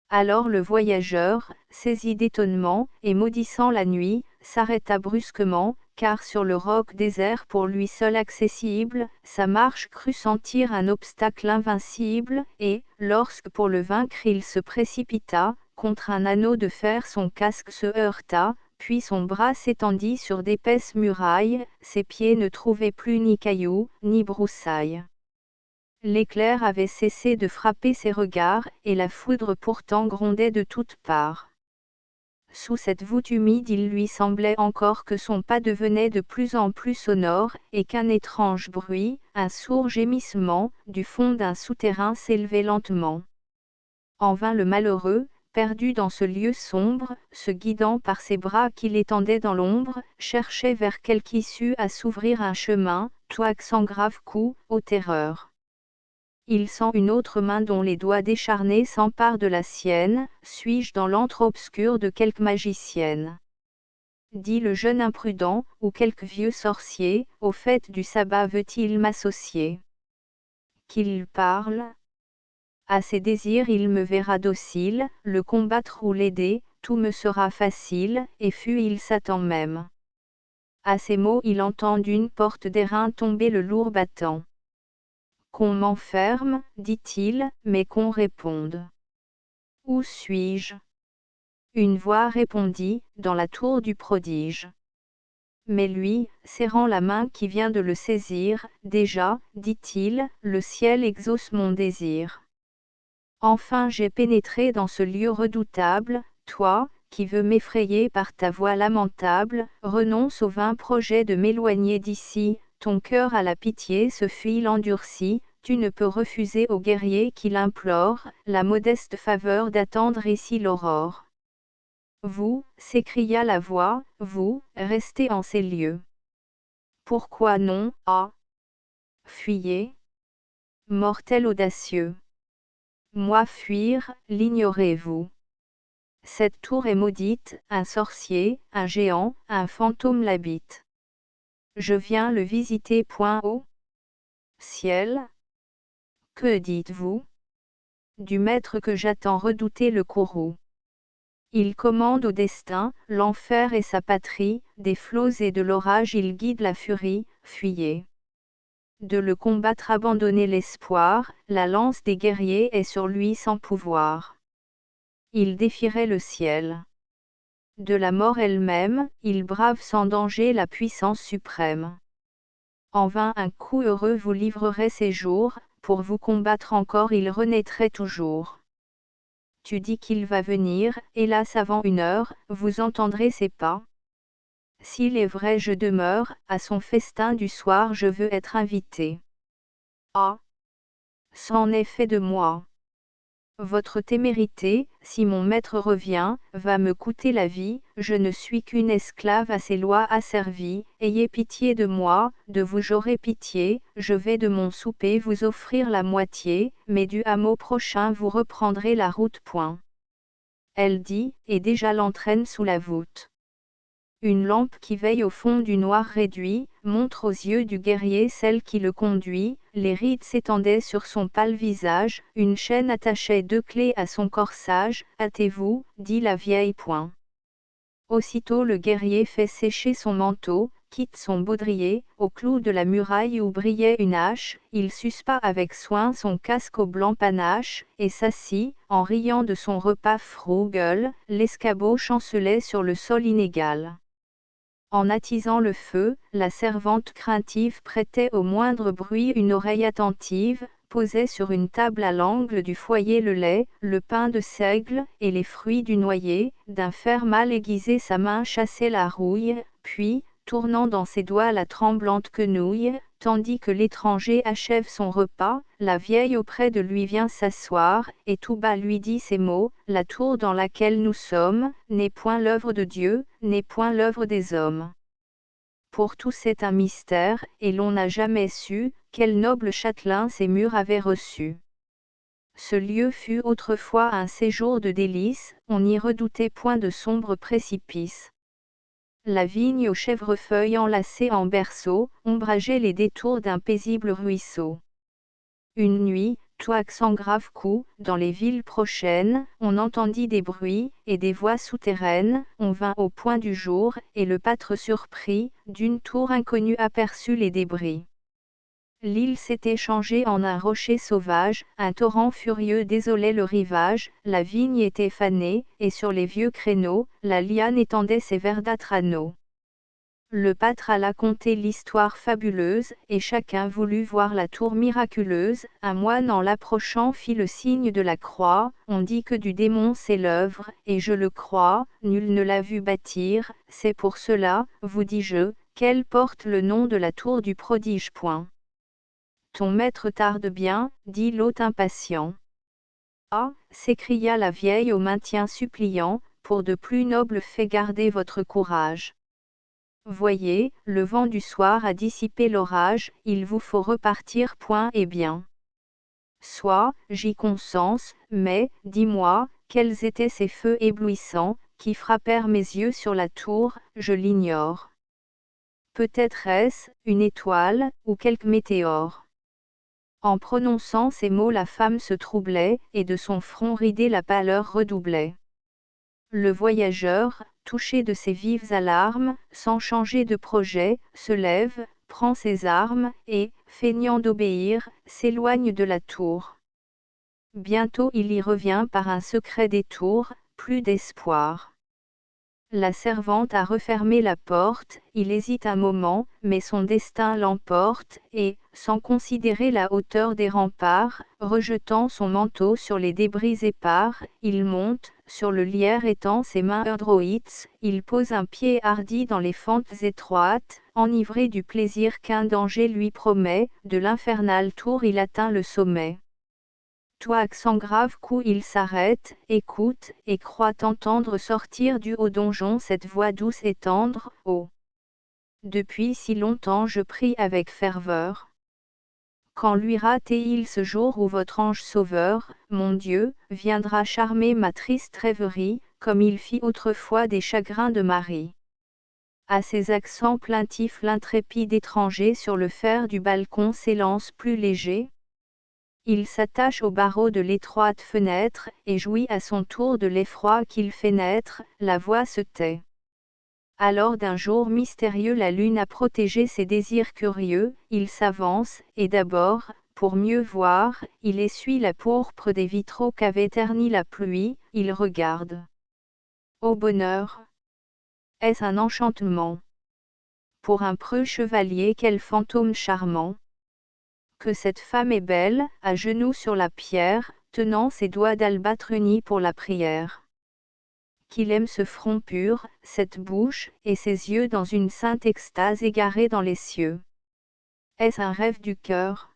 [SPEAKER 1] Alors le voyageur, saisi d'étonnement, et maudissant la nuit, s'arrêta brusquement, car sur le roc désert pour lui seul accessible, sa marche crut sentir un obstacle invincible, et, lorsque pour le vaincre il se précipita, contre un anneau de fer son casque se heurta, puis son bras s'étendit sur d'épaisses murailles, ses pieds ne trouvaient plus ni cailloux, ni broussailles. L'éclair avait cessé de frapper ses regards, et la foudre pourtant grondait de toutes parts. Sous cette voûte humide il lui semblait encore que son pas devenait de plus en plus sonore, et qu'un étrange bruit, un sourd gémissement, du fond d'un souterrain s'élevait lentement. En vain le malheureux, perdu dans ce lieu sombre, se guidant par ses bras qu'il étendait dans l'ombre, cherchait vers quelque issue à s'ouvrir un chemin, toique sans grave coup, aux terreurs. Il sent une autre main dont les doigts décharnés s'emparent de la sienne, suis-je dans l'antre obscur de quelque magicienne? Dit le jeune imprudent, ou quelque vieux sorcier, au fait du sabbat veut-il m'associer? Qu'il parle? À ses désirs il me verra docile, le combattre ou l'aider, tout me sera facile, et fût-il Satan même. À ces mots il entend d'une porte d'airain tomber le lourd battant. Qu'on m'enferme, dit-il, mais qu'on réponde. Où suis-je? Une voix répondit, dans la tour du prodige. Mais lui, serrant la main qui vient de le saisir, déjà, dit-il, le ciel exauce mon désir. Enfin j'ai pénétré dans ce lieu redoutable, toi, qui veux m'effrayer par ta voix lamentable, renonce au vain projet de m'éloigner d'ici, ton cœur à la pitié se file endurci, tu ne peux refuser au guerrier qui l'implore, la modeste faveur d'attendre ici l'aurore. Vous, s'écria la voix, vous, restez en ces lieux. Pourquoi non, ah? Fuyez. Mortel audacieux. Moi fuir, l'ignorez-vous? Cette tour est maudite, un sorcier, un géant, un fantôme l'habite. Je viens le visiter. Au ciel? Que dites-vous? Du maître que j'attends redouter le courroux. Il commande au destin, l'enfer est sa patrie, des flots et de l'orage il guide la furie, fuyez. De le combattre abandonnez l'espoir, la lance des guerriers est sur lui sans pouvoir. Il défierait le ciel. De la mort elle-même, il brave sans danger la puissance suprême. En vain un coup heureux vous livrerait ses jours, pour vous combattre encore il renaîtrait toujours. Tu dis qu'il va venir, hélas avant une heure, vous entendrez ses pas. S'il est vrai je demeure, à son festin du soir je veux être invité. Ah! C'en est fait de moi. Votre témérité, si mon maître revient, va me coûter la vie, je ne suis qu'une esclave à ses lois asservie, ayez pitié de moi, de vous j'aurai pitié, je vais de mon souper vous offrir la moitié, mais du hameau prochain vous reprendrez la route. Elle dit, et déjà l'entraîne sous la voûte. Une lampe qui veille au fond du noir réduit, montre aux yeux du guerrier celle qui le conduit, les rides s'étendaient sur son pâle visage, une chaîne attachait 2 clés à son corsage, hâtez-vous, dit la vieille. Aussitôt le guerrier fait sécher son manteau, quitte son baudrier, au clou de la muraille où brillait une hache, il suspa avec soin son casque au blanc panache, et s'assit, en riant de son repas frugal, l'escabeau chancelait sur le sol inégal. En attisant le feu, la servante craintive prêtait au moindre bruit une oreille attentive, posait sur une table à l'angle du foyer le lait, le pain de seigle, et les fruits du noyer, d'un fer mal aiguisé sa main chassait la rouille, puis, tournant dans ses doigts la tremblante quenouille, tandis que l'étranger achève son repas, la vieille auprès de lui vient s'asseoir, et tout bas lui dit ces mots: la tour dans laquelle nous sommes, n'est point l'œuvre de Dieu, n'est point l'œuvre des hommes. Pour tout c'est un mystère, et l'on n'a jamais su, quel noble châtelain ces murs avait reçus. Ce lieu fut autrefois un séjour de délices, on n'y redoutait point de sombres précipices. La vigne aux chèvrefeuilles enlacées en berceau, ombrageait les détours d'un paisible ruisseau. Une nuit, sans grave coup, dans les villes prochaines, on entendit des bruits, et des voix souterraines, on vint au point du jour, et le pâtre surpris, d'une tour inconnue aperçut les débris. L'île s'était changée en un rocher sauvage, un torrent furieux désolait le rivage, la vigne était fanée, et sur les vieux créneaux, la liane étendait ses verdâtres anneaux. Le pâtre alla conter l'histoire fabuleuse, et chacun voulut voir la tour miraculeuse. Un moine en l'approchant fit le signe de la croix. On dit que du démon c'est l'œuvre, et je le crois, nul ne l'a vu bâtir, c'est pour cela, vous dis-je, qu'elle porte le nom de la tour du prodige. Ton maître tarde bien, dit l'hôte impatient. Ah, s'écria la vieille au maintien suppliant, pour de plus nobles faits gardez votre courage. Voyez, le vent du soir a dissipé l'orage, il vous faut repartir point et bien. Soit, j'y consens, mais, dis-moi, quels étaient ces feux éblouissants, qui frappèrent mes yeux sur la tour, je l'ignore. Peut-être est-ce une étoile, ou quelque météore. En prononçant ces mots la femme se troublait, et de son front ridé la pâleur redoublait. Le voyageur, touché de ces vives alarmes, sans changer de projet, se lève, prend ses armes, et, feignant d'obéir, s'éloigne de la tour. Bientôt il y revient par un secret détour, plus d'espoir. La servante a refermé la porte, il hésite un moment, mais son destin l'emporte, et, sans considérer la hauteur des remparts, rejetant son manteau sur les débris épars, il monte, sur le lierre étend ses mains droïtes, il pose un pied hardi dans les fentes étroites, enivré du plaisir qu'un danger lui promet, de l'infernale tour il atteint le sommet. Sans grave coup il s'arrête, écoute, et croit entendre sortir du haut donjon cette voix douce et tendre, oh! Depuis si longtemps je prie avec ferveur. Quand luira-t-il ce jour où votre ange sauveur, mon Dieu, viendra charmer ma triste rêverie, comme il fit autrefois des chagrins de Marie. À ces accents plaintifs l'intrépide étranger sur le fer du balcon s'élance plus léger. Il s'attache au barreau de l'étroite fenêtre, et jouit à son tour de l'effroi qu'il fait naître, la voix se tait. Alors d'un jour mystérieux la lune a protégé ses désirs curieux, il s'avance, et d'abord, pour mieux voir, il essuie la pourpre des vitraux qu'avait ternis la pluie, il regarde. Ô bonheur! Est-ce un enchantement? Pour un preux chevalier quel fantôme charmant! Que cette femme est belle, à genoux sur la pierre, tenant ses doigts d'albâtre unis pour la prière. Qu'il aime ce front pur, cette bouche, et ses yeux dans une sainte extase égarée dans les cieux. Est-ce un rêve du cœur?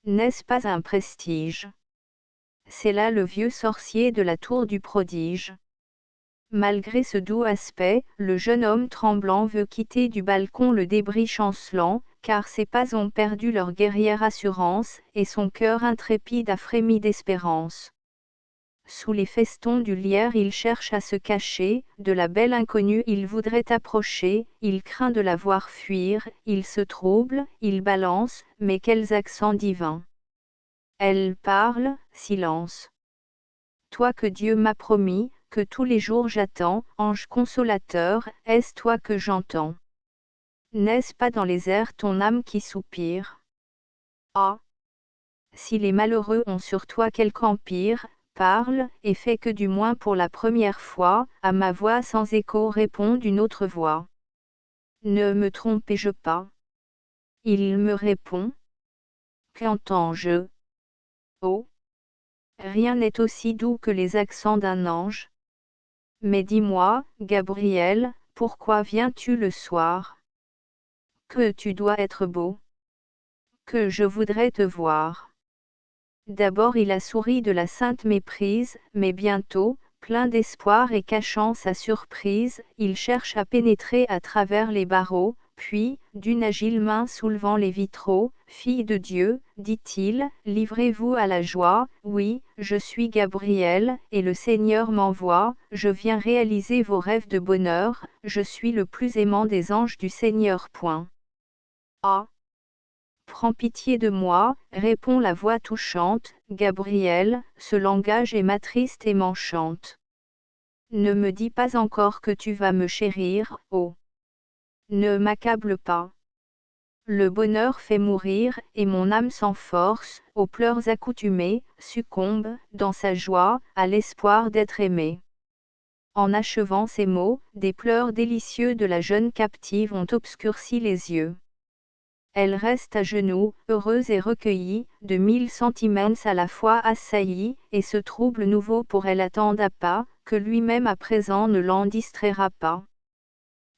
[SPEAKER 1] N'est-ce pas un prestige? C'est là le vieux sorcier de la tour du prodige. Malgré ce doux aspect, le jeune homme tremblant veut quitter du balcon le débris chancelant, car ses pas ont perdu leur guerrière assurance, et son cœur intrépide a frémi d'espérance. Sous les festons du lierre il cherche à se cacher, de la belle inconnue il voudrait approcher, il craint de la voir fuir, il se trouble, il balance, mais quels accents divins! Elle parle, silence. Toi que Dieu m'a promis, que tous les jours j'attends, ange consolateur, est-ce toi que j'entends? N'est-ce pas dans les airs ton âme qui soupire? Ah! Si les malheureux ont sur toi quelque empire, parle, et fais que du moins pour la première fois, à ma voix sans écho réponde une autre voix. Ne me trompais-je pas? Il me répond. Qu'entends-je? Oh! Rien n'est aussi doux que les accents d'un ange. Mais dis-moi, Gabriel, pourquoi viens-tu le soir? Que tu dois être beau. Que je voudrais te voir. D'abord il a souri de la sainte méprise, mais bientôt, plein d'espoir et cachant sa surprise, il cherche à pénétrer à travers les barreaux, puis, d'une agile main soulevant les vitraux, « Fille de Dieu, dit-il, livrez-vous à la joie, oui, je suis Gabriel, et le Seigneur m'envoie, je viens réaliser vos rêves de bonheur, je suis le plus aimant des anges du Seigneur. Point. Ah! Prends pitié de moi, répond la voix touchante, Gabriel, ce langage est m'attriste et m'enchante. Ne me dis pas encore que tu vas me chérir, oh! Ne m'accable pas. Le bonheur fait mourir, et mon âme sans force, aux pleurs accoutumés, succombe, dans sa joie, à l'espoir d'être aimée. En achevant ces mots, des pleurs délicieux de la jeune captive ont obscurci les yeux. Elle reste à genoux, heureuse et recueillie, de 1000 sentiments à la fois assaillis, et ce trouble nouveau pour elle attend à pas, que lui-même à présent ne l'en distraira pas.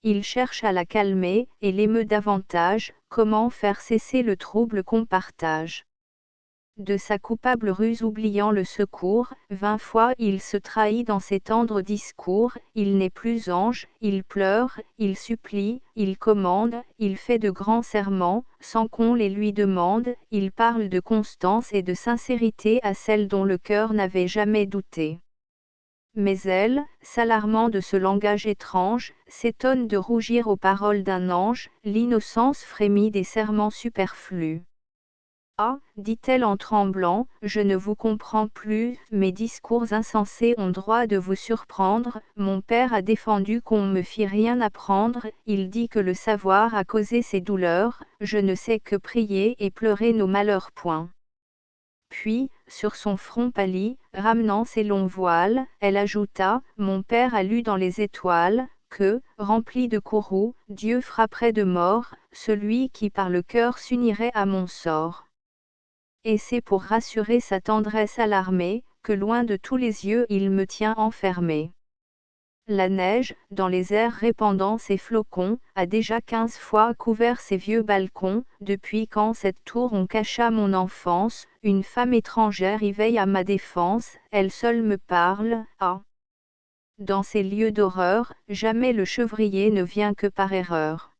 [SPEAKER 1] Il cherche à la calmer, et l'émeut davantage, comment faire cesser le trouble qu'on partage. De sa coupable ruse oubliant le secours, 20 fois il se trahit dans ses tendres discours, il n'est plus ange, il pleure, il supplie, il commande, il fait de grands serments, sans qu'on les lui demande, il parle de constance et de sincérité à celle dont le cœur n'avait jamais douté. Mais elle, s'alarmant de ce langage étrange, s'étonne de rougir aux paroles d'un ange, l'innocence frémit des serments superflus. Ah, dit-elle en tremblant, je ne vous comprends plus, mes discours insensés ont droit de vous surprendre, mon père a défendu qu'on me fît rien apprendre, il dit que le savoir a causé ces douleurs, je ne sais que prier et pleurer nos malheurs. Point. Puis, sur son front pâli, ramenant ses longs voiles, elle ajouta, mon père a lu dans les étoiles, que, rempli de courroux, Dieu frapperait de mort, celui qui par le cœur s'unirait à mon sort. Et c'est pour rassurer sa tendresse alarmée, que loin de tous les yeux il me tient enfermé. La neige, dans les airs répandant ses flocons, a déjà 15 fois couvert ces vieux balcons, depuis quand cette tour on cacha mon enfance, une femme étrangère y veille à ma défense, elle seule me parle, ah! Dans ces lieux d'horreur, jamais le chevrier ne vient que par erreur.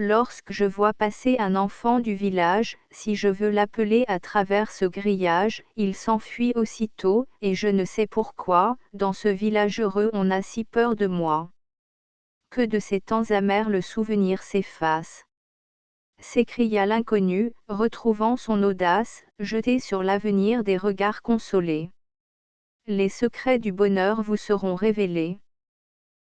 [SPEAKER 1] Lorsque je vois passer un enfant du village, si je veux l'appeler à travers ce grillage, il s'enfuit aussitôt, et je ne sais pourquoi, dans ce village heureux on a si peur de moi. Que de ces temps amers le souvenir s'efface. S'écria l'inconnu, retrouvant son audace, jeté sur l'avenir des regards consolés. Les secrets du bonheur vous seront révélés.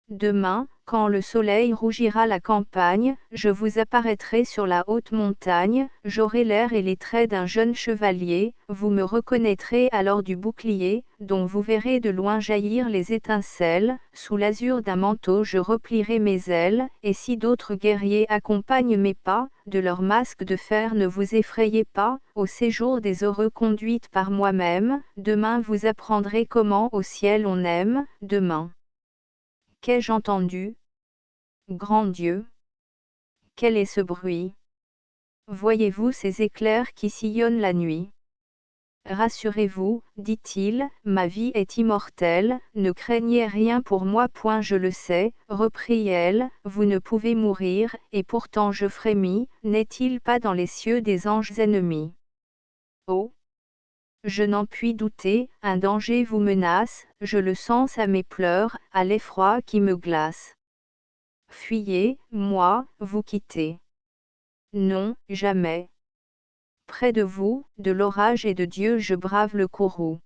[SPEAKER 1] Demain, quand le soleil rougira la campagne, je vous apparaîtrai sur la haute montagne, j'aurai l'air et les traits d'un jeune chevalier, vous me reconnaîtrez alors du bouclier, dont vous verrez de loin jaillir les étincelles, sous l'azur d'un manteau je replierai mes ailes, et si d'autres guerriers accompagnent mes pas, de leurs masques de fer ne vous effrayez pas, au séjour des heureux conduites par moi-même, demain vous apprendrez comment au ciel on aime, demain. Qu'ai-je entendu? Grand Dieu! Quel est ce bruit? Voyez-vous ces éclairs qui sillonnent la nuit? Rassurez-vous, dit-il, ma vie est immortelle, ne craignez rien pour moi. Point je le sais, reprit-elle, vous ne pouvez mourir, et pourtant je frémis, n'est-il pas dans les cieux des anges ennemis? Oh! Je n'en puis douter, un danger vous menace, je le sens à mes pleurs, à l'effroi qui me glace. Fuyez, moi, vous quitter. Non, jamais. Près de vous, de l'orage et de Dieu je brave le courroux.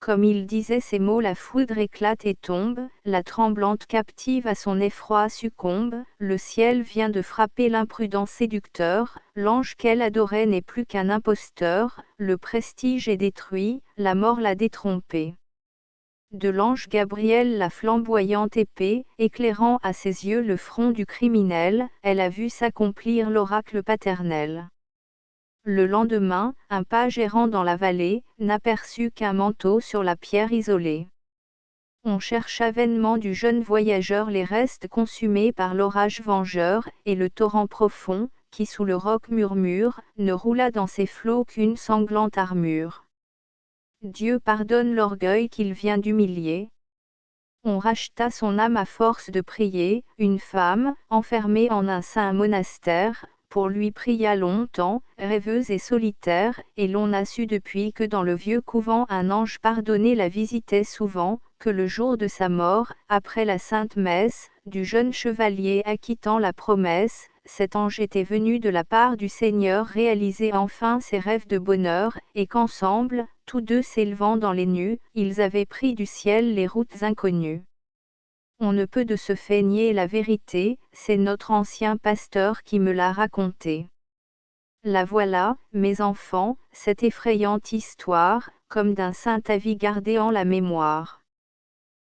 [SPEAKER 1] Comme il disait ces mots la foudre éclate et tombe, la tremblante captive à son effroi succombe, le ciel vient de frapper l'imprudent séducteur, l'ange qu'elle adorait n'est plus qu'un imposteur, le prestige est détruit, la mort l'a détrompé. De l'ange Gabriel la flamboyante épée, éclairant à ses yeux le front du criminel, elle a vu s'accomplir l'oracle paternel. Le lendemain, un page errant dans la vallée, n'aperçut qu'un manteau sur la pierre isolée. On chercha vainement du jeune voyageur les restes consumés par l'orage vengeur, et le torrent profond, qui sous le roc murmure, ne roula dans ses flots qu'une sanglante armure. Dieu pardonne l'orgueil qu'il vient d'humilier. On racheta son âme à force de prier, une femme, enfermée en un saint monastère, pour lui pria longtemps, rêveuse et solitaire, et l'on a su depuis que dans le vieux couvent un ange pardonné la visitait souvent, que le jour de sa mort, après la sainte messe, du jeune chevalier acquittant la promesse, cet ange était venu de la part du Seigneur réaliser enfin ses rêves de bonheur, et qu'ensemble, tous deux s'élevant dans les nues, ils avaient pris du ciel les routes inconnues. On ne peut de ce fait nier la vérité, c'est notre ancien pasteur qui me l'a raconté. La voilà, mes enfants, cette effrayante histoire, comme d'un saint avis gardé en la mémoire.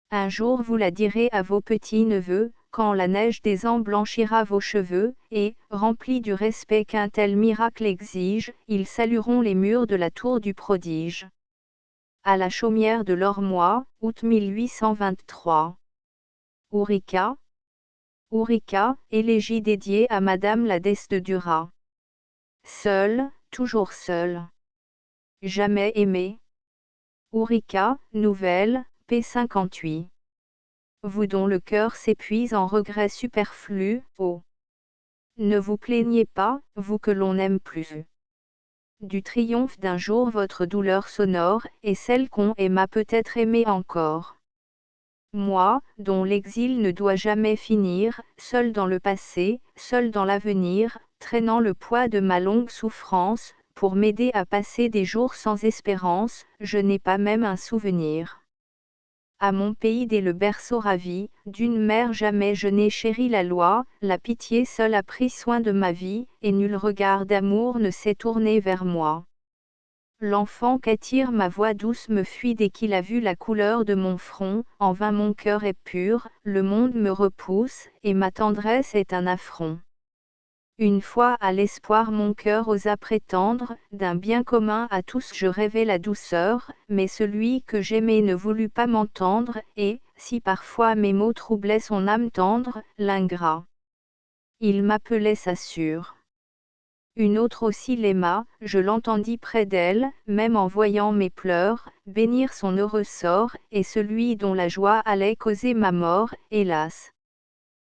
[SPEAKER 1] Un jour vous la direz à vos petits-neveux, quand la neige des ans blanchira vos cheveux, et, remplis du respect qu'un tel miracle exige, ils salueront les murs de la tour du prodige. À la chaumière de l'Ormois, août 1823. Ourika. Ourika, élégie dédiée à Madame la Deste de Duras. Seule, toujours seule. Jamais aimée. Ourika, nouvelle, p. 58. Vous dont le cœur s'épuise en regrets superflus, oh. Ne vous plaignez pas, vous que l'on n'aime plus. Du triomphe d'un jour votre douleur sonore, et celle qu'on aima peut-être aimer encore. Moi, dont l'exil ne doit jamais finir, seul dans le passé, seul dans l'avenir, traînant le poids de ma longue souffrance, pour m'aider à passer des jours sans espérance, je n'ai pas même un souvenir. À mon pays dès le berceau ravi, d'une mère jamais je n'ai chéri la loi, la pitié seule a pris soin de ma vie, et nul regard d'amour ne s'est tourné vers moi. L'enfant qu'attire ma voix douce me fuit dès qu'il a vu la couleur de mon front, en vain mon cœur est pur, le monde me repousse, et ma tendresse est un affront. Une fois à l'espoir mon cœur osa prétendre, d'un bien commun à tous je rêvais la douceur, mais celui que j'aimais ne voulut pas m'entendre, et, si parfois mes mots troublaient son âme tendre, l'ingrat. Il m'appelait sa sûre. Une autre aussi l'aima, je l'entendis près d'elle, même en voyant mes pleurs, bénir son heureux sort, et celui dont la joie allait causer ma mort, hélas.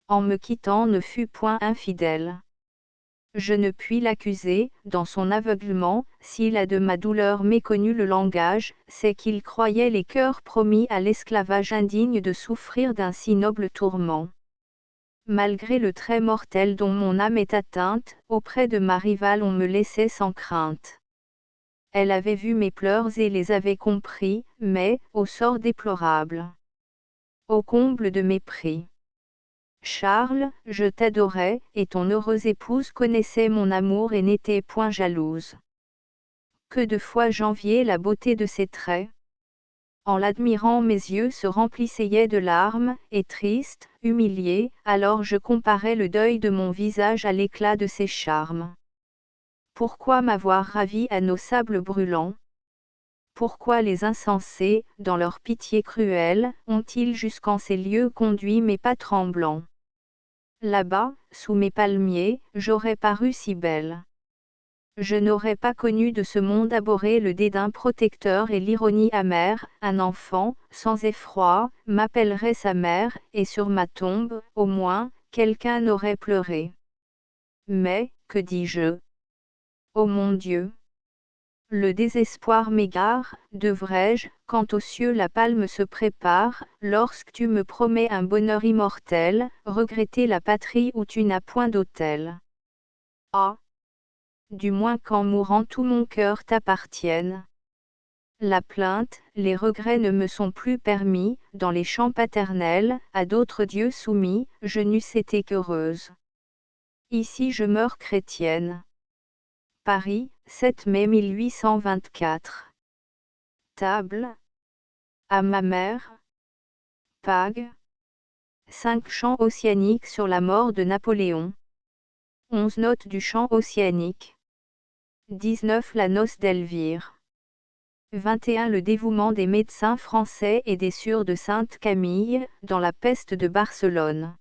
[SPEAKER 1] En me quittant ne fut point infidèle. Je ne puis l'accuser, dans son aveuglement, s'il a de ma douleur méconnu le langage, c'est qu'il croyait les cœurs promis à l'esclavage indignes de souffrir d'un si noble tourment. Malgré le trait mortel dont mon âme est atteinte, auprès de ma rivale on me laissait sans crainte. Elle avait vu mes pleurs et les avait compris, mais, au sort déplorable. Au comble de mépris. Charles, je t'adorais, et ton heureuse épouse connaissait mon amour et n'était point jalouse. Que de fois j'enviais la beauté de ses traits. En l'admirant mes yeux se remplissaient de larmes, et triste, humilié, alors je comparais le deuil de mon visage à l'éclat de ses charmes. Pourquoi m'avoir ravi à nos sables brûlants? Pourquoi les insensés, dans leur pitié cruelle, ont-ils jusqu'en ces lieux conduit mes pas tremblants? Là-bas, sous mes palmiers, j'aurais paru si belle. Je n'aurais pas connu de ce monde abhorré le dédain protecteur et l'ironie amère, un enfant, sans effroi, m'appellerait sa mère, et sur ma tombe, au moins, quelqu'un aurait pleuré. Mais, que dis-je? Ô mon Dieu! Le désespoir m'égare, devrais-je, quand aux cieux la palme se prépare, lorsque tu me promets un bonheur immortel, regretter la patrie où tu n'as point d'autel? Ah! Du moins qu'en mourant tout mon cœur t'appartienne. La plainte, les regrets ne me sont plus permis, dans les champs paternels, à d'autres dieux soumis, je n'eusse été qu'heureuse. Ici je meurs chrétienne. Paris, 7 mai 1824. Table. À ma mère. Pag. 5 chants ossianiques sur la mort de Napoléon. 11 notes du chant ossianique. 19 La noce d'Elvire. 21 Le dévouement des médecins français et des sœurs de Sainte-Camille, dans la peste de Barcelone.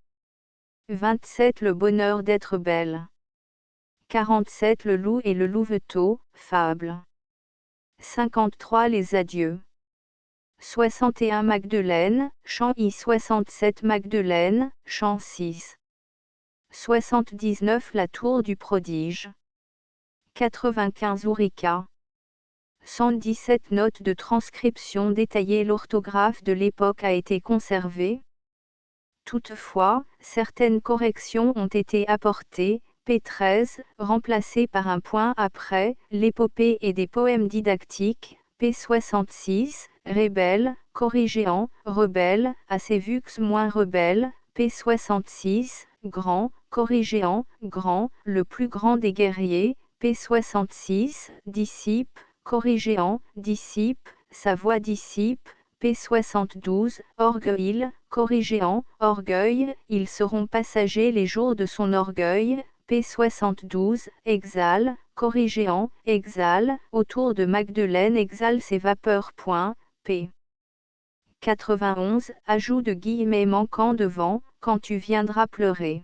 [SPEAKER 1] 27 Le bonheur d'être belle. 47 Le loup et le louveteau, fable. 53 Les adieux. 61 Magdeleine, chant I 67 Magdeleine, chant 6. 79 La tour du prodige. 95 Ourika. 117 Notes de transcription détaillées. L'orthographe de l'époque a été conservée. Toutefois, certaines corrections ont été apportées. P13, remplacé par un point après, l'épopée et des poèmes didactiques. P66, rébelle, corrigé en, rebelle, assez vux moins rebelle. P66, grand, corrigé en, grand, le plus grand des guerriers. P66, disciple, corrigé en, disciple, sa voix disciple. P72, orgueil, corrigé en, orgueil, ils seront passagers les jours de son orgueil. P72, exhale, corrigé en, exhale, autour de Magdeleine exhale ses vapeurs. P. 91, ajout de guillemets manquant devant, quand tu viendras pleurer.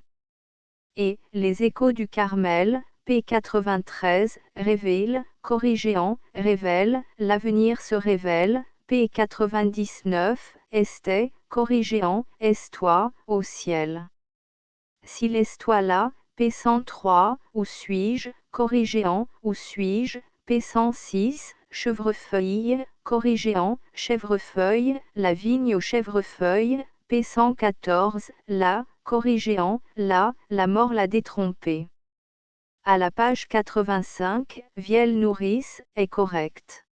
[SPEAKER 1] Et, les échos du Carmel, P93, révèle, corrigé en, révèle, l'avenir se révèle. P99, estais, corrigé en, est-toi, au ciel. S'il est-toi là, P103, où suis-je, corrigé en, où suis-je, P106, chevrefeuille, corrigé en, chèvrefeuille, la vigne au chèvrefeuille, P114, là, corrigé en, là, la mort l'a détrompé. À la page 85, Vielle nourrice, est correcte.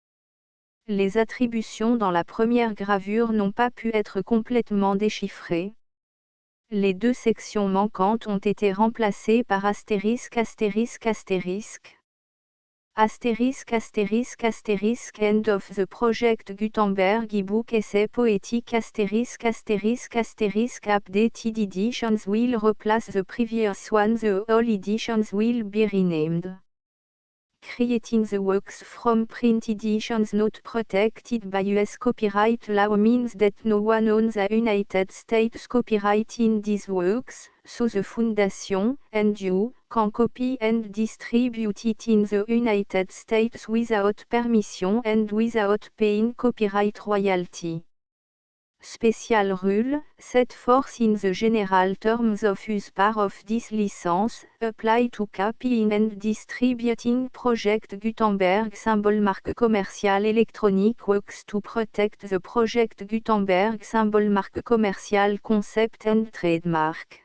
[SPEAKER 1] Les attributions dans la première gravure n'ont pas pu être complètement déchiffrées. Les deux sections manquantes ont été remplacées par astérisque astérisque astérisque. Astérisque astérisque astérisque End of the Project Gutenberg ebook essai poétique astérisque astérisque astérisque Updated editions will replace the previous one. The all editions will be renamed. Creating the works from print editions not protected by US copyright law means that no one owns the United States copyright in these works, so the Foundation, and you, can copy and distribute it in the United States without permission and without paying copyright royalty. Special rule, set forth in the general terms of use part of this license, apply to copying and distributing Project Gutenberg symbol marque commercial electronic works to protect the Project Gutenberg symbol marque commercial concept and trademark.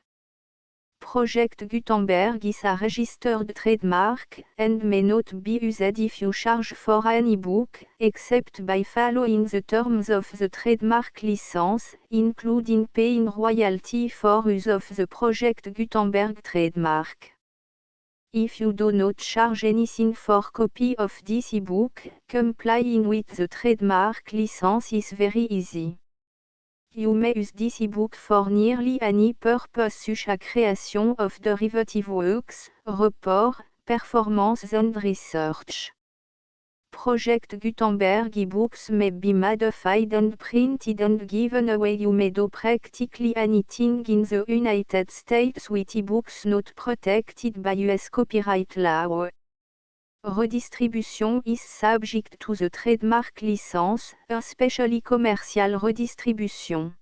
[SPEAKER 1] Project Gutenberg is a registered trademark, and may not be used if you charge for an ebook, except by following the terms of the trademark license, including paying royalty for use of the Project Gutenberg trademark. If you do not charge anything for copy of this ebook, complying with the trademark license is very easy. You may use this ebook for nearly any purpose such as creation of derivative works, report, performance and research. Project Gutenberg ebooks may be modified and printed and given away. You may do practically anything in the United States with ebooks not protected by US copyright law. Redistribution is subject to the trademark license, especially commercial redistribution.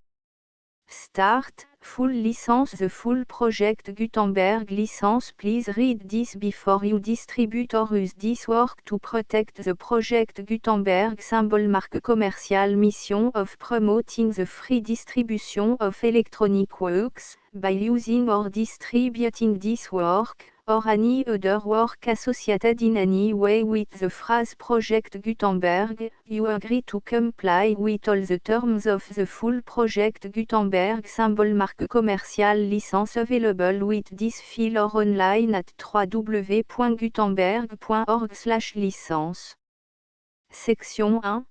[SPEAKER 1] Start, full license. The full Project Gutenberg license. Please read this before you distribute or use this work to protect the Project Gutenberg symbol marque commercial. Mission of promoting the free distribution of electronic works, by using or distributing this work, or any other work associated in any way with the phrase Project Gutenberg. You agree to comply with all the terms of the full Project Gutenberg symbol marque commercial license available with this file or online at www.gutenberg.org/licence. Section 1.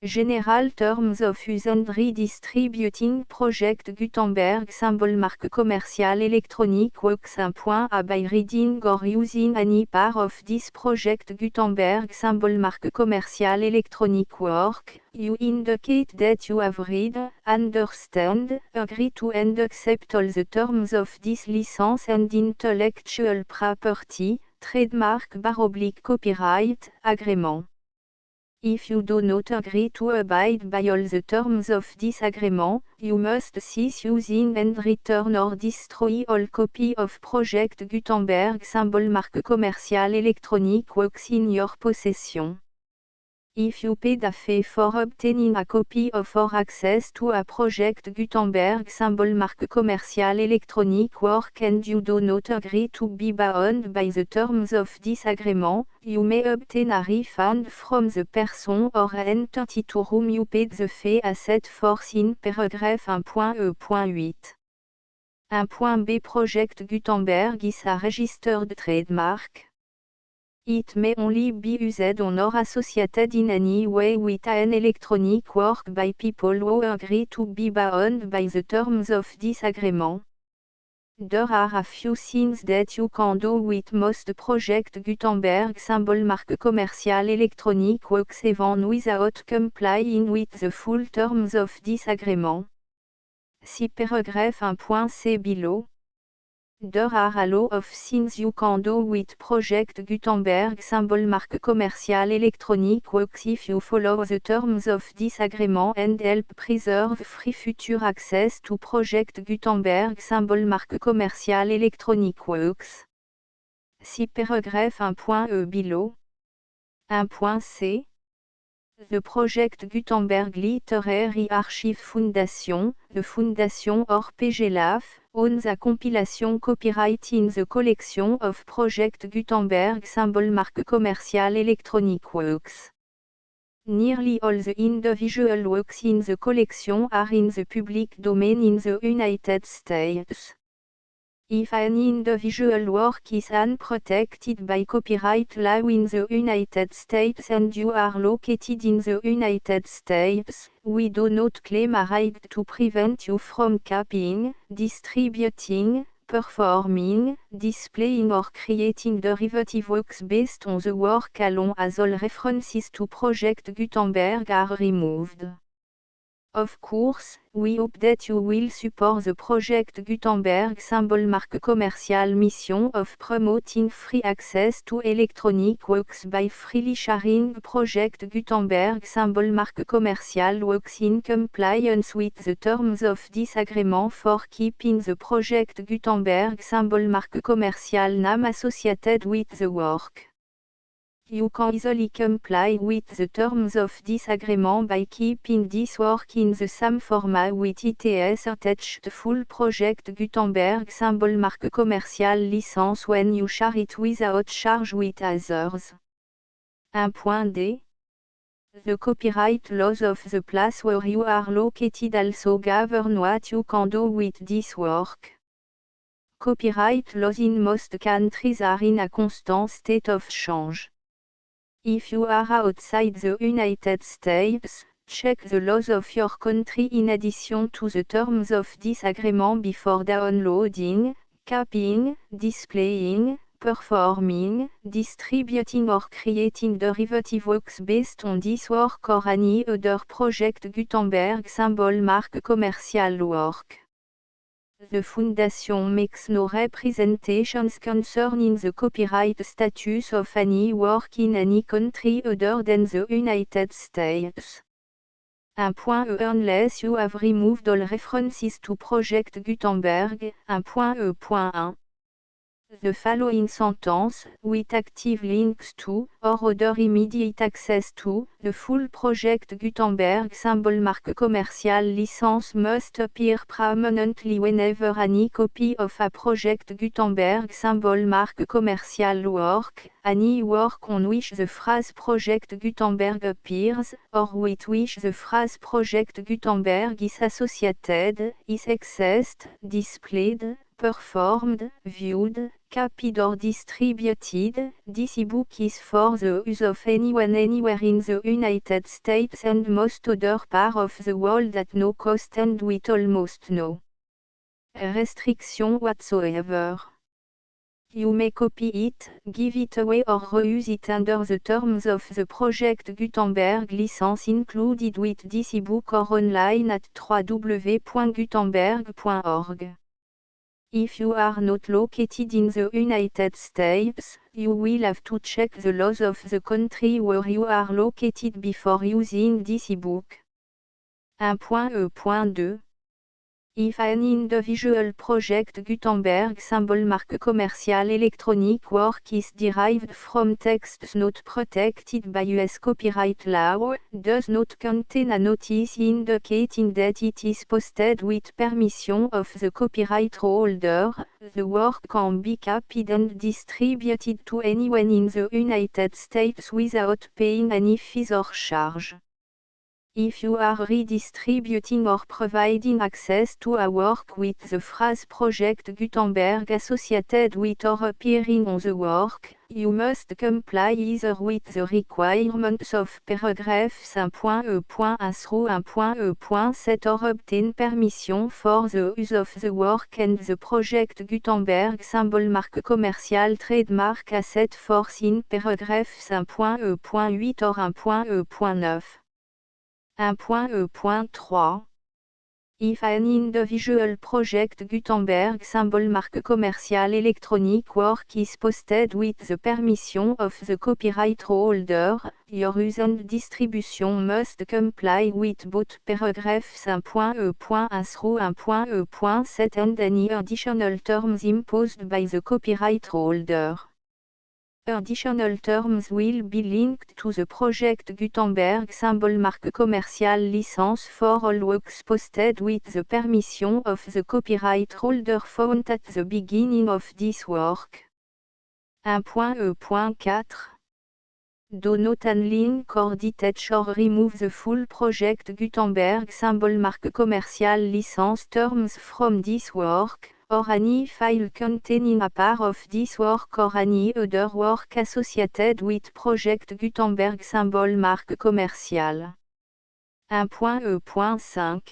[SPEAKER 1] General Terms of Use and Redistributing Project Gutenberg Symbol Marque Commerciale Electronic Works 1.a by reading or using any part of this project Gutenberg Symbol Marque Commerciale Electronic Work, you indicate that you have read, understand, agree to and accept all the terms of this license and intellectual property, trademark / copyright, agreement. If you do not agree to abide by all the terms of this agreement, you must cease using and return or destroy all copy of Project Gutenberg Symbol Marque Commerciale Electronic Works in your possession. If you paid a fee for obtaining a copy of or access to a Project Gutenberg Symbol Marque Commerciale Electronic Work and you do not agree to be bound by the terms of this agreement, you may obtain a refund from the person or entity to whom you paid the fee as set forth in paragraph 1.e.8. 1.b Project Gutenberg is a registered trademark. It may only be used on or associated in any way with an electronic work by people who agree to be bound by the terms of this agreement. There are a few things that you can do with most Project Gutenberg Symbol Marque Commerciale Electronic Works even without complying with the full terms of this agreement. See paragraph 1.c below. There are a lot of things you can do with Project Gutenberg Symbol Marque Commerciale Electronic Works if you follow the terms of this agreement and help preserve free future access to Project Gutenberg Symbol Marque Commerciale Electronic Works. See paragraph 1.e below. 1.c. The Project Gutenberg Literary Archive Foundation, the Foundation or PGLAF, owns a compilation copyright in the collection of Project Gutenberg Symbol Marque Commerciale Electronic Works. Nearly all the individual works in the collection are in the public domain in the United States. If an individual work is unprotected by copyright law in the United States and you are located in the United States, we do not claim a right to prevent you from copying, distributing, performing, displaying or creating derivative works based on the work alone as all references to Project Gutenberg are removed. Of course, we hope that you will support the Project Gutenberg Symbol Marque Commerciale mission of promoting free access to electronic works by freely sharing Project Gutenberg Symbol Marque Commerciale Works in compliance with the terms of this agreement for keeping the Project Gutenberg Symbol Marque Commerciale name associated with the work. You can easily comply with the terms of this agreement by keeping this work in the same format with its attached full Project Gutenberg Symbol Marque Commerciale license when you share it without charge with others. 1.d. The copyright laws of the place where you are located also govern what you can do with this work. Copyright laws in most countries are in a constant state of change. If you are outside the United States, check the laws of your country in addition to the terms of this agreement before downloading, copying, displaying, performing, distributing or creating derivative works based on this work or any other Project Gutenberg Symbol Marque Commerciale work. The Foundation makes no representations concerning the copyright status of any work in any country other than the United States. 1.e Unless you have removed all references to Project Gutenberg. 1.e.1. The following sentence, with active links to, or other immediate access to, the full Project Gutenberg Symbol Marque Commerciale license must appear prominently whenever any copy of a Project Gutenberg Symbol Marque Commerciale work, any work on which the phrase Project Gutenberg appears, or with which the phrase Project Gutenberg is associated, is accessed, displayed, performed, viewed, copied or distributed. This ebook is for the use of anyone anywhere in the United States and most other parts of the world at no cost and with almost no restriction whatsoever. You may copy it, give it away or reuse it under the terms of the Project Gutenberg license included with this ebook or online at www.gutenberg.org. If you are not located in the United States, you will have to check the laws of the country where you are located before using this ebook. 1.E.2 If an individual project Gutenberg symbol marque commercial electronic work is derived from texts not protected by US copyright law, does not contain a notice indicating that it is posted with permission of the copyright holder, the work can be copied and distributed to anyone in the United States without paying any fees or charge. If you are redistributing or providing access to a work with the phrase Project Gutenberg associated with or appearing on the work, you must comply either with the requirements of paragraph 5.E.1 through 1.E.7 or obtain permission for the use of the work and the Project Gutenberg symbol marque commercial trademark as set forth in paragraph 5.E.8 or 1.E.9. 1.E.3 If an individual project Gutenberg symbol marque commercial electronic work is posted with the permission of the copyright holder, your use and distribution must comply with both paragraph 5.E.1 through 1.E.7 and any additional terms imposed by the copyright holder. Additional terms will be linked to the Project Gutenberg symbol marque commercial license for all works posted with the permission of the copyright holder found at the beginning of this work. 1.E.4 Do not unlink or detach or remove the full Project Gutenberg symbol marque commercial license terms from this work, or any file containing a part of this work or any other work associated with Project Gutenberg symbol marque commercial. 1.E.5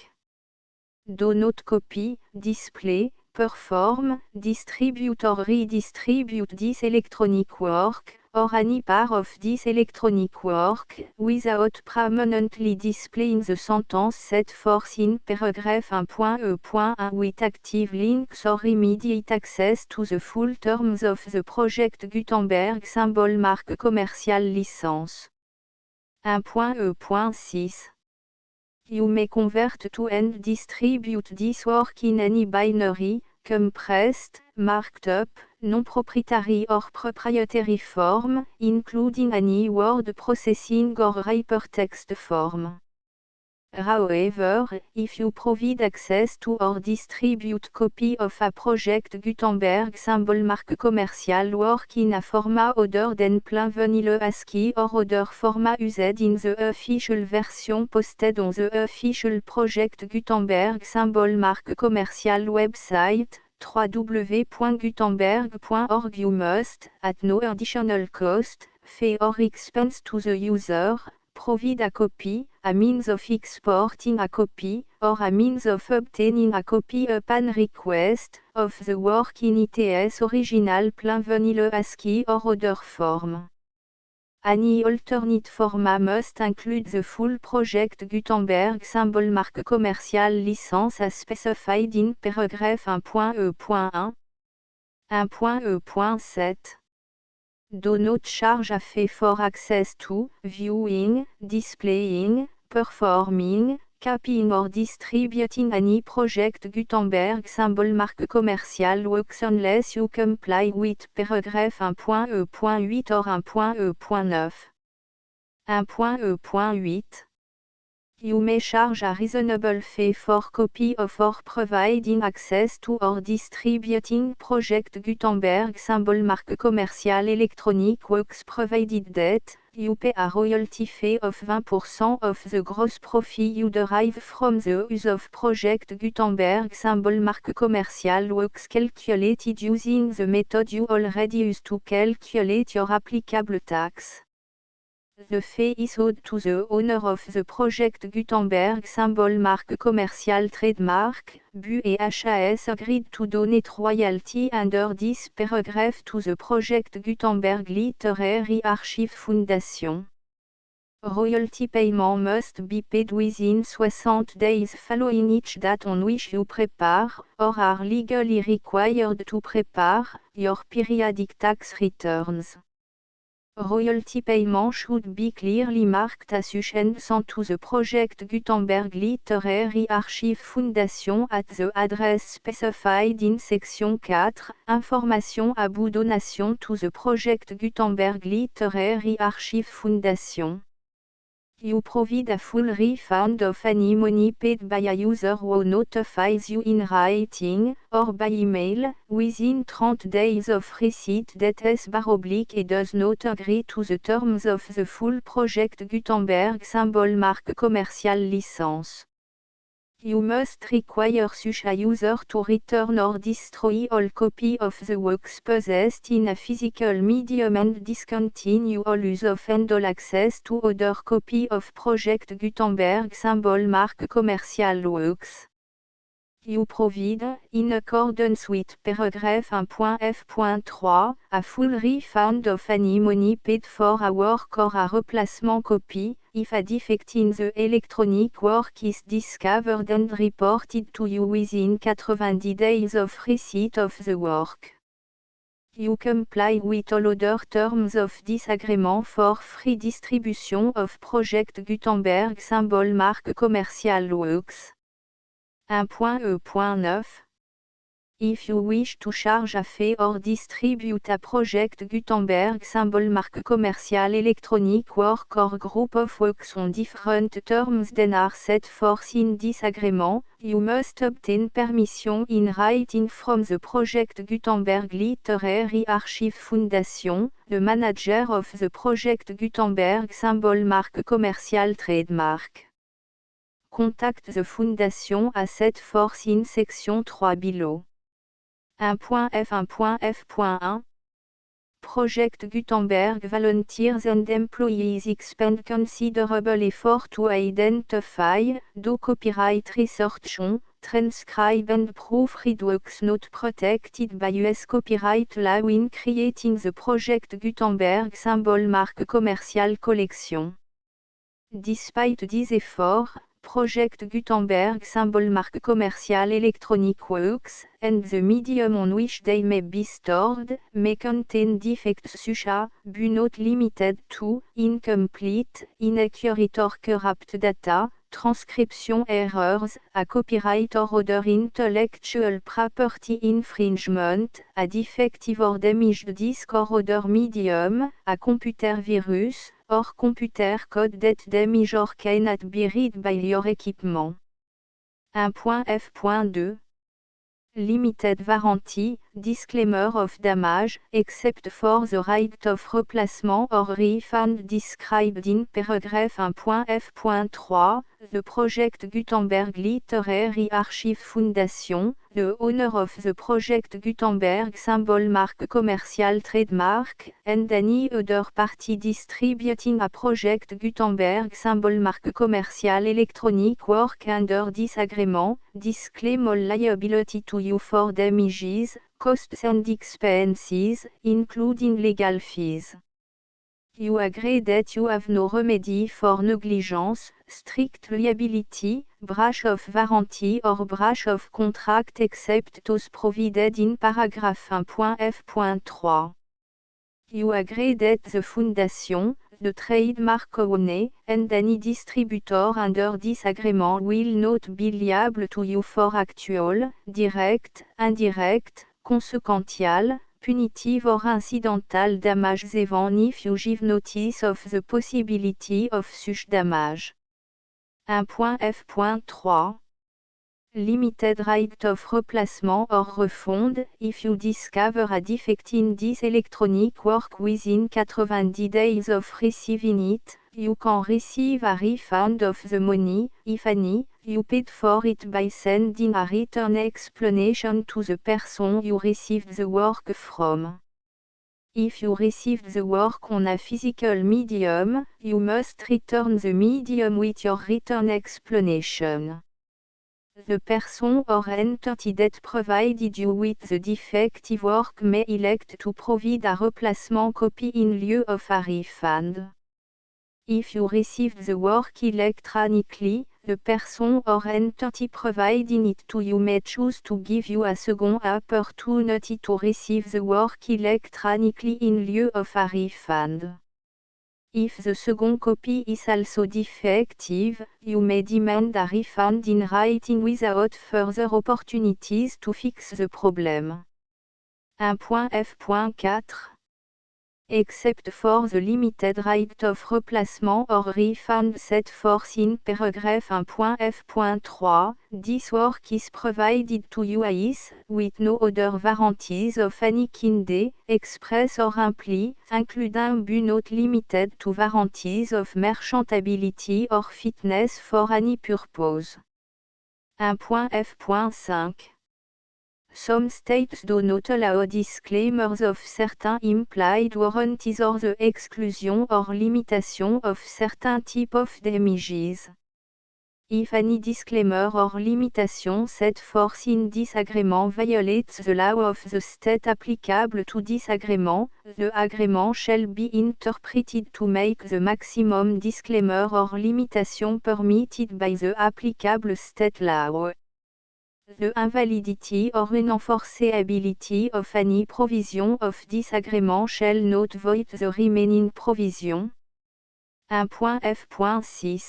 [SPEAKER 1] Do not copy, display, perform, distribute or redistribute this electronic work, or any part of this electronic work, without permanently displaying the sentence set forth in paragraph 1.E.1 with active links or immediate access to the full terms of the Project Gutenberg symbol marque commercial license. 1.E.6 You may convert to and distribute this work in any binary, compressed, marked up, non-proprietary or proprietary form, including any word processing or hypertext form. However, if you provide access to or distribute copy of a Project Gutenberg symbol marque commercial work in a format other than plain vanilla ASCII or other format used in the official version posted on the official Project Gutenberg symbol marque commercial website, www.gutenberg.org you must, at no additional cost, fee or expense to the user, provide a copy, a means of exporting a copy, or a means of obtaining a copy upon request, of the work in its original plain vanilla ASCII or other form. Any alternate format must include the full Project Gutenberg symbol marque commercial license as specified in paragraph 1.E.1. 1.E.7 Do not charge a fee for access to, viewing, displaying, performing, copying or distributing any Project Gutenberg symbol marque commercial works unless you comply with paragraph 1.E.8 or 1.E.9. 1.E.8 You may charge a reasonable fee for copy of or providing access to or distributing Project Gutenberg symbol marque commerciale Electronic Works provided that you pay a royalty fee of 20% of the gross profit you derive from the use of Project Gutenberg symbol marque commerciale Works calculated using the method you already use to calculate your applicable tax. The fee is owed to the owner of the Project Gutenberg symbol marque commerciale trademark, BU et HAS agreed to donate royalty under this paragraph to the Project Gutenberg Literary Archive Foundation. Royalty payment must be paid within 60 days following each date on which you prepare, or are legally required to prepare, your periodic tax returns. Royalty payment should be clearly marked as sent to the Project Gutenberg Literary Archive Foundation at the address specified in Section 4, Information about donation to the Project Gutenberg Literary Archive Foundation. You provide a full refund of any money paid by a user who notifies you in writing, or by email, within 30 days of receipt that S/et does not agree to the terms of the full Project Gutenberg symbol marque commerciale license. You must require such a user to return or destroy all copy of the works possessed in a physical medium and discontinue all use of and all access to other copy of Project Gutenberg symbol marque commerciale works. You provide, in accordance with paragraph 1.f.3, a full refund of any money paid for a work or a replacement copy, if a defect in the electronic work is discovered and reported to you within 90 days of receipt of the work. You comply with all other terms of this agreement for free distribution of Project Gutenberg symbol marque commerciale works. 1.e.9 If you wish to charge a fee or distribute a Project Gutenberg symbol marque commerciale electronic work or group of works on different terms than are set forth in this agreement, you must obtain permission in writing from the Project Gutenberg Literary Archive Foundation, the manager of the Project Gutenberg symbol marque commerciale trademark. Contact the Foundation as set forth in Section 3 below. 1.f1.f.1 Project Gutenberg volunteers and employees expend considerable effort to identify, do copyright research on, transcribe and proofread works not protected by US copyright law in creating the Project Gutenberg symbol marque commerciale collection. Despite these efforts, Project Gutenberg symbol marque commerciale electronic works, and the medium on which they may be stored, may contain defects such as, but not limited to, incomplete, inaccurate or corrupt data, transcription errors, a copyright or other intellectual property infringement, a defective or damaged disk or other medium, a computer virus, or computer code that damage or cannot be read by your equipment. 1.f.2 Limited warranty, disclaimer of damage, except for the right of replacement or refund described in paragraph 1.f.3, the Project Gutenberg Literary Archive Foundation, the owner of the Project Gutenberg symbol marque commerciale trademark, and any other party distributing a Project Gutenberg symbol marque commerciale electronic work under this agreement, disclaim all liability to you for damages, costs and expenses, including legal fees. You agree that you have no remedy for negligence, strict liability, breach of warranty or breach of contract except those provided in paragraph 1.f.3. You agree that the Foundation, the trademark owner, and any distributor under this agreement will not be liable to you for actual, direct, indirect, consequential, punitive or incidental damages even if you give notice of the possibility of such damage. 1.f.3 Limited right of replacement or refund, if you discover a defect in this electronic work within 90 days of receiving it, you can receive a refund of the money, if any, you paid for it by sending a written explanation to the person you received the work from. If you received the work on a physical medium, you must return the medium with your written explanation. The person or entity that provided you with the defective work may elect to provide a replacement copy in lieu of a refund. If you received the work electronically, the person or entity providing it to you may choose to give you a second opportunity to receive the work electronically in lieu of a refund. If the second copy is also defective, you may demand a refund in writing without further opportunities to fix the problem. 1.f.4 Except for the limited right of replacement or refund set forth in paragraph 1.f.3, this work is provided to you as, with no other warranties of any kind, express or imply, including but not limited to warranties of merchantability or fitness for any purpose. 1.f.5 Some states do not allow disclaimers of certain implied warranties or the exclusion or limitation of certain type of damages. If any disclaimer or limitation set forth in this agreement violates the law of the state applicable to this agreement, the agreement shall be interpreted to make the maximum disclaimer or limitation permitted by the applicable state law. The invalidity or unenforceability of any provision of this agreement shall not void the remaining provision. 1.f.6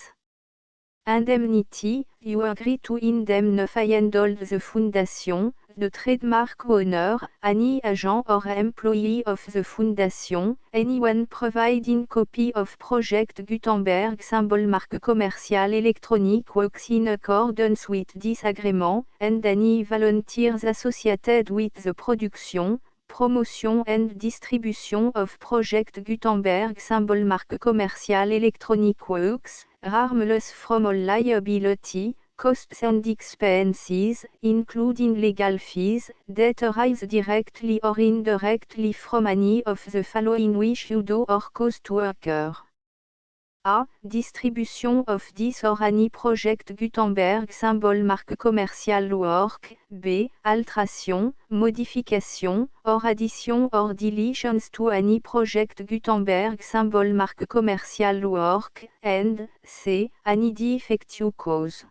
[SPEAKER 1] Indemnity, you agree to indemnify and hold the foundation, the trademark owner, any agent or employee of the foundation, anyone providing copy of Project Gutenberg symbol marque commercial electronic works in accordance with this agreement, and any volunteers associated with the production, promotion and distribution of Project Gutenberg symbol marque commercial electronic works, harmless from all liability, costs and expenses, including legal fees, that arise directly or indirectly from any of the following which you do or cause to occur. A. Distribution of this or any Project Gutenberg symbol marque commercial work. B. Alteration, modification, or addition or deletions to any Project Gutenberg symbol marque commercial work. And C. Any defective cause.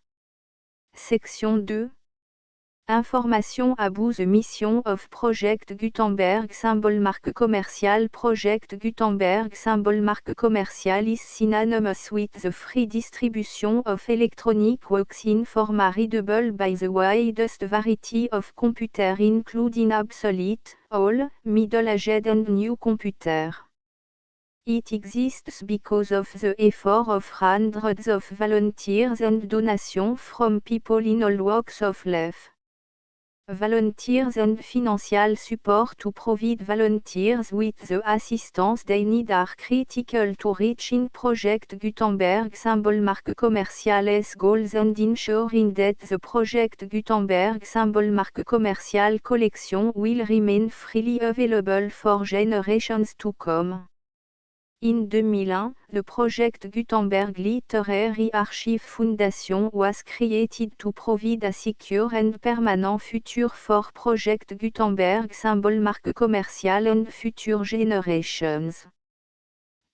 [SPEAKER 1] Section 2. Information about the mission of Project Gutenberg symbol marque commercial. Project Gutenberg symbol marque commercial is synonymous with the free distribution of electronic works in format readable by the widest variety of computer including obsolete, old, middle-aged and new computer. It exists because of the effort of hundreds of volunteers and donations from people in all walks of life. Volunteers and financial support to provide volunteers with the assistance they need are critical to reaching Project Gutenberg symbol marque commercial's goals and ensuring that the Project Gutenberg symbol marque commercial collection will remain freely available for generations to come. In 2001, the Project Gutenberg Literary Archive Foundation was created to provide a secure and permanent future for Project Gutenberg symbol marque commercial and future generations.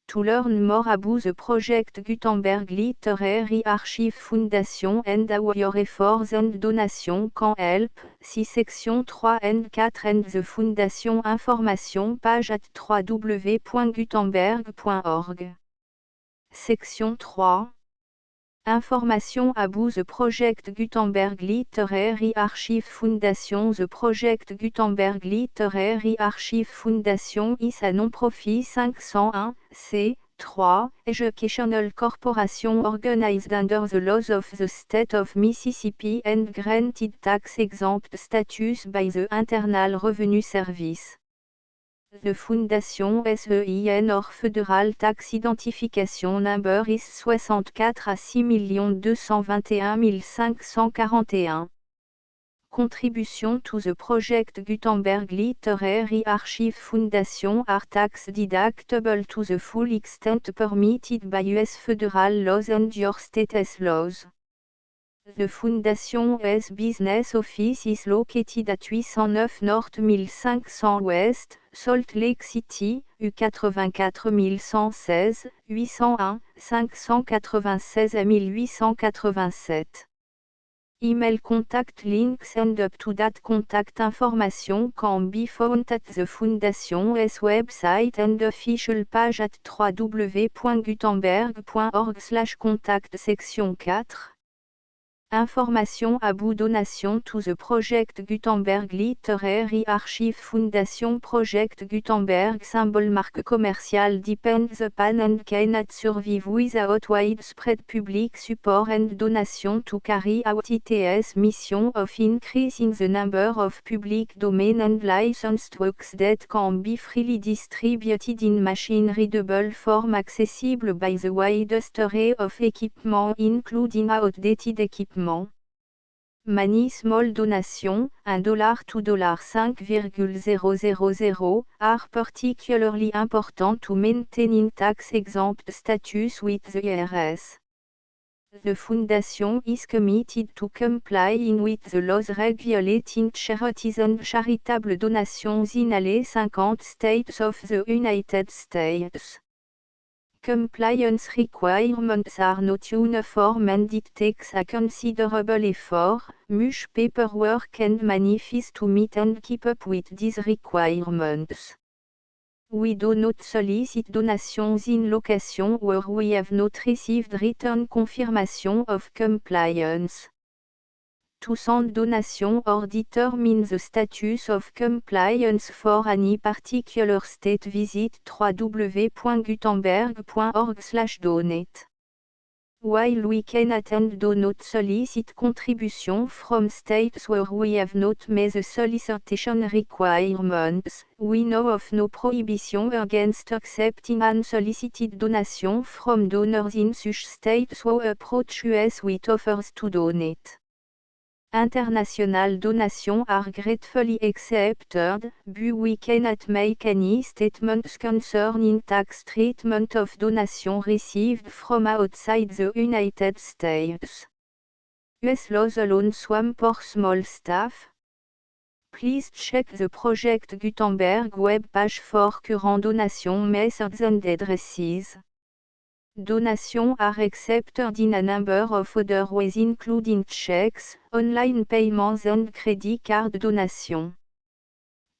[SPEAKER 1] To learn more about the Project Gutenberg Literary Archive Foundation and how your efforts and donations can help, see section 3 and 4 and the Foundation information page at www.gutenberg.org. Section 3. Information about the Project Gutenberg Literary Archive Foundation. The Project Gutenberg Literary Archive Foundation is a non-profit 501 3. Educational corporation organized under the laws of the state of Mississippi and granted tax-exempt status by the Internal Revenue Service. The Fondation SEIN or Federal Tax Identification Number is 64 à 6 221 541. Contribution to the Project Gutenberg Literary Archive Foundation are tax deductible to the full extent permitted by US federal laws and your state's laws. The Foundation's business office is located at 809 North 1500 West, Salt Lake City, U84 116, 801, 596 à 1887. Email contact links and up-to-date contact information can be found at the Foundation's website and official page at www.gutenberg.org/contact section 4. Information about donation to the Project Gutenberg Literary Archive Foundation. Project Gutenberg symbol marque commercial depends upon and cannot survive without widespread public support and donation to carry out its mission of increasing the number of public domain and licensed works that can be freely distributed in machine-readable form accessible by the widest array of equipment including outdated equipment. Many small donations, $1 to $5,000, are particularly important to maintaining tax-exempt status with the IRS. The Foundation is committed to complying with the laws regulating charities and charitable donations in all 50 states of the United States. Compliance requirements are not uniform and it takes a considerable effort, much paperwork and money fees to meet and keep up with these requirements. We do not solicit donations in locations where we have not received written confirmation of compliance. To send donation or determine the status of compliance for any particular state, visit www.gutenberg.org/donate. While we cannot and do not solicit contribution from states where we have not met the solicitation requirements, we know of no prohibition against accepting unsolicited donation from donors in such states who approach us with offers to donate. International donations are gratefully accepted, but we cannot make any statements concerning tax treatment of donations received from outside the United States. US laws alone swamp for small staff. Please check the Project Gutenberg web page for current donation methods and addresses. Donations are accepted in a number of other ways including checks, online payments and credit card donations.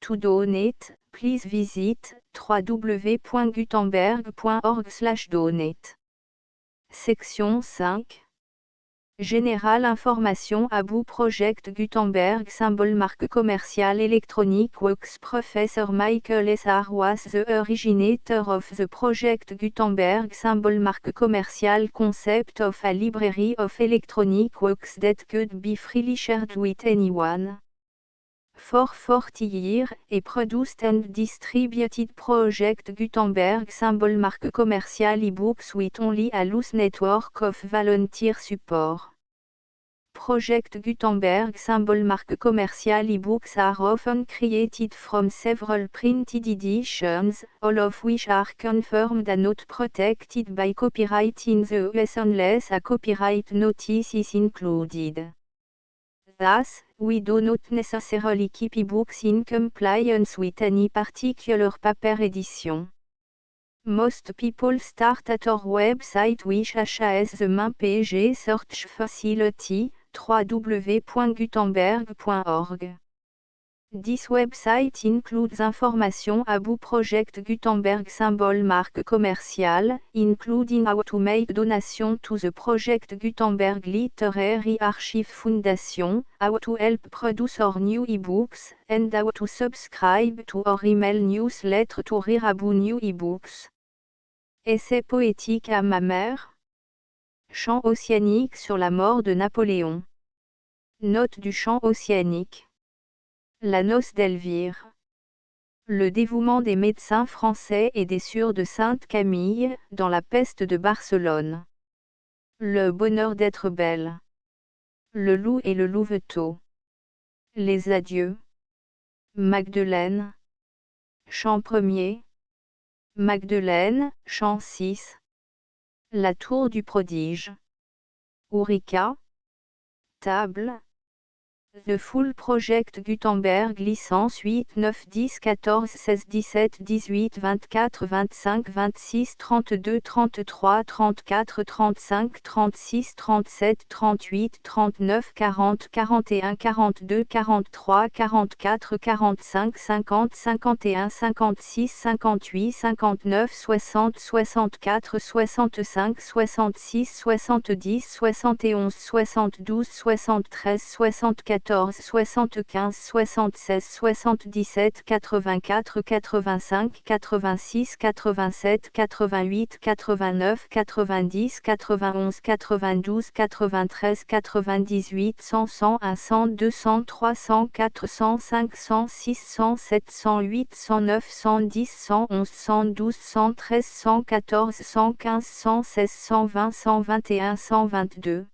[SPEAKER 1] To donate, please visit www.gutenberg.org/donate. Section 5. Général information about Project Gutenberg symbol marque commerciale electronic works. Professor Michael S. R. was the originator of the Project Gutenberg symbol marque commerciale concept of a library of electronic works that could be freely shared with anyone. For 40 years, he produced and distributed Project Gutenberg symbol marque commerciale ebooks with only a loose network of volunteer support. Project Gutenberg symbol marque commerciale ebooks are often created from several printed editions, all of which are confirmed and not protected by copyright in the US unless a copyright notice is included. Thus, we do not necessarily keep ebooks in compliance with any particular paper edition. Most people start at our website which has the main page search facility, www.gutenberg.org. This website includes information about Project Gutenberg symbol marque commerciale, including how to make donation to the Project Gutenberg Literary Archive Foundation, how to help produce our new ebooks, and how to subscribe to our email newsletter to read about new ebooks. Essai poétique à ma mère. Chant ossianique sur la mort de Napoléon. Note du chant ossianique. La noce d'Elvire. Le dévouement des médecins français et des sures de Sainte-Camille, dans la peste de Barcelone. Le bonheur d'être belle. Le loup et le louveteau. Les adieux. Magdeleine. Chant premier. Magdeleine, chant 6. La tour du prodige. Ourika. Table. The Full Project Gutenberg licence 8 9 10 14 16 17 18 24 25 26 32 33 34 35 36 37 38 39 40 41 42 43 44 45 50 51 56 58 59 60 64 65 66 70 71 72 73 74 75 76 77 84 85 86 87 88 89 90 91 92 93 98 100 101 102 103 104 105 106 107 108 109 110 111 112 113 114 115 116 120 121 122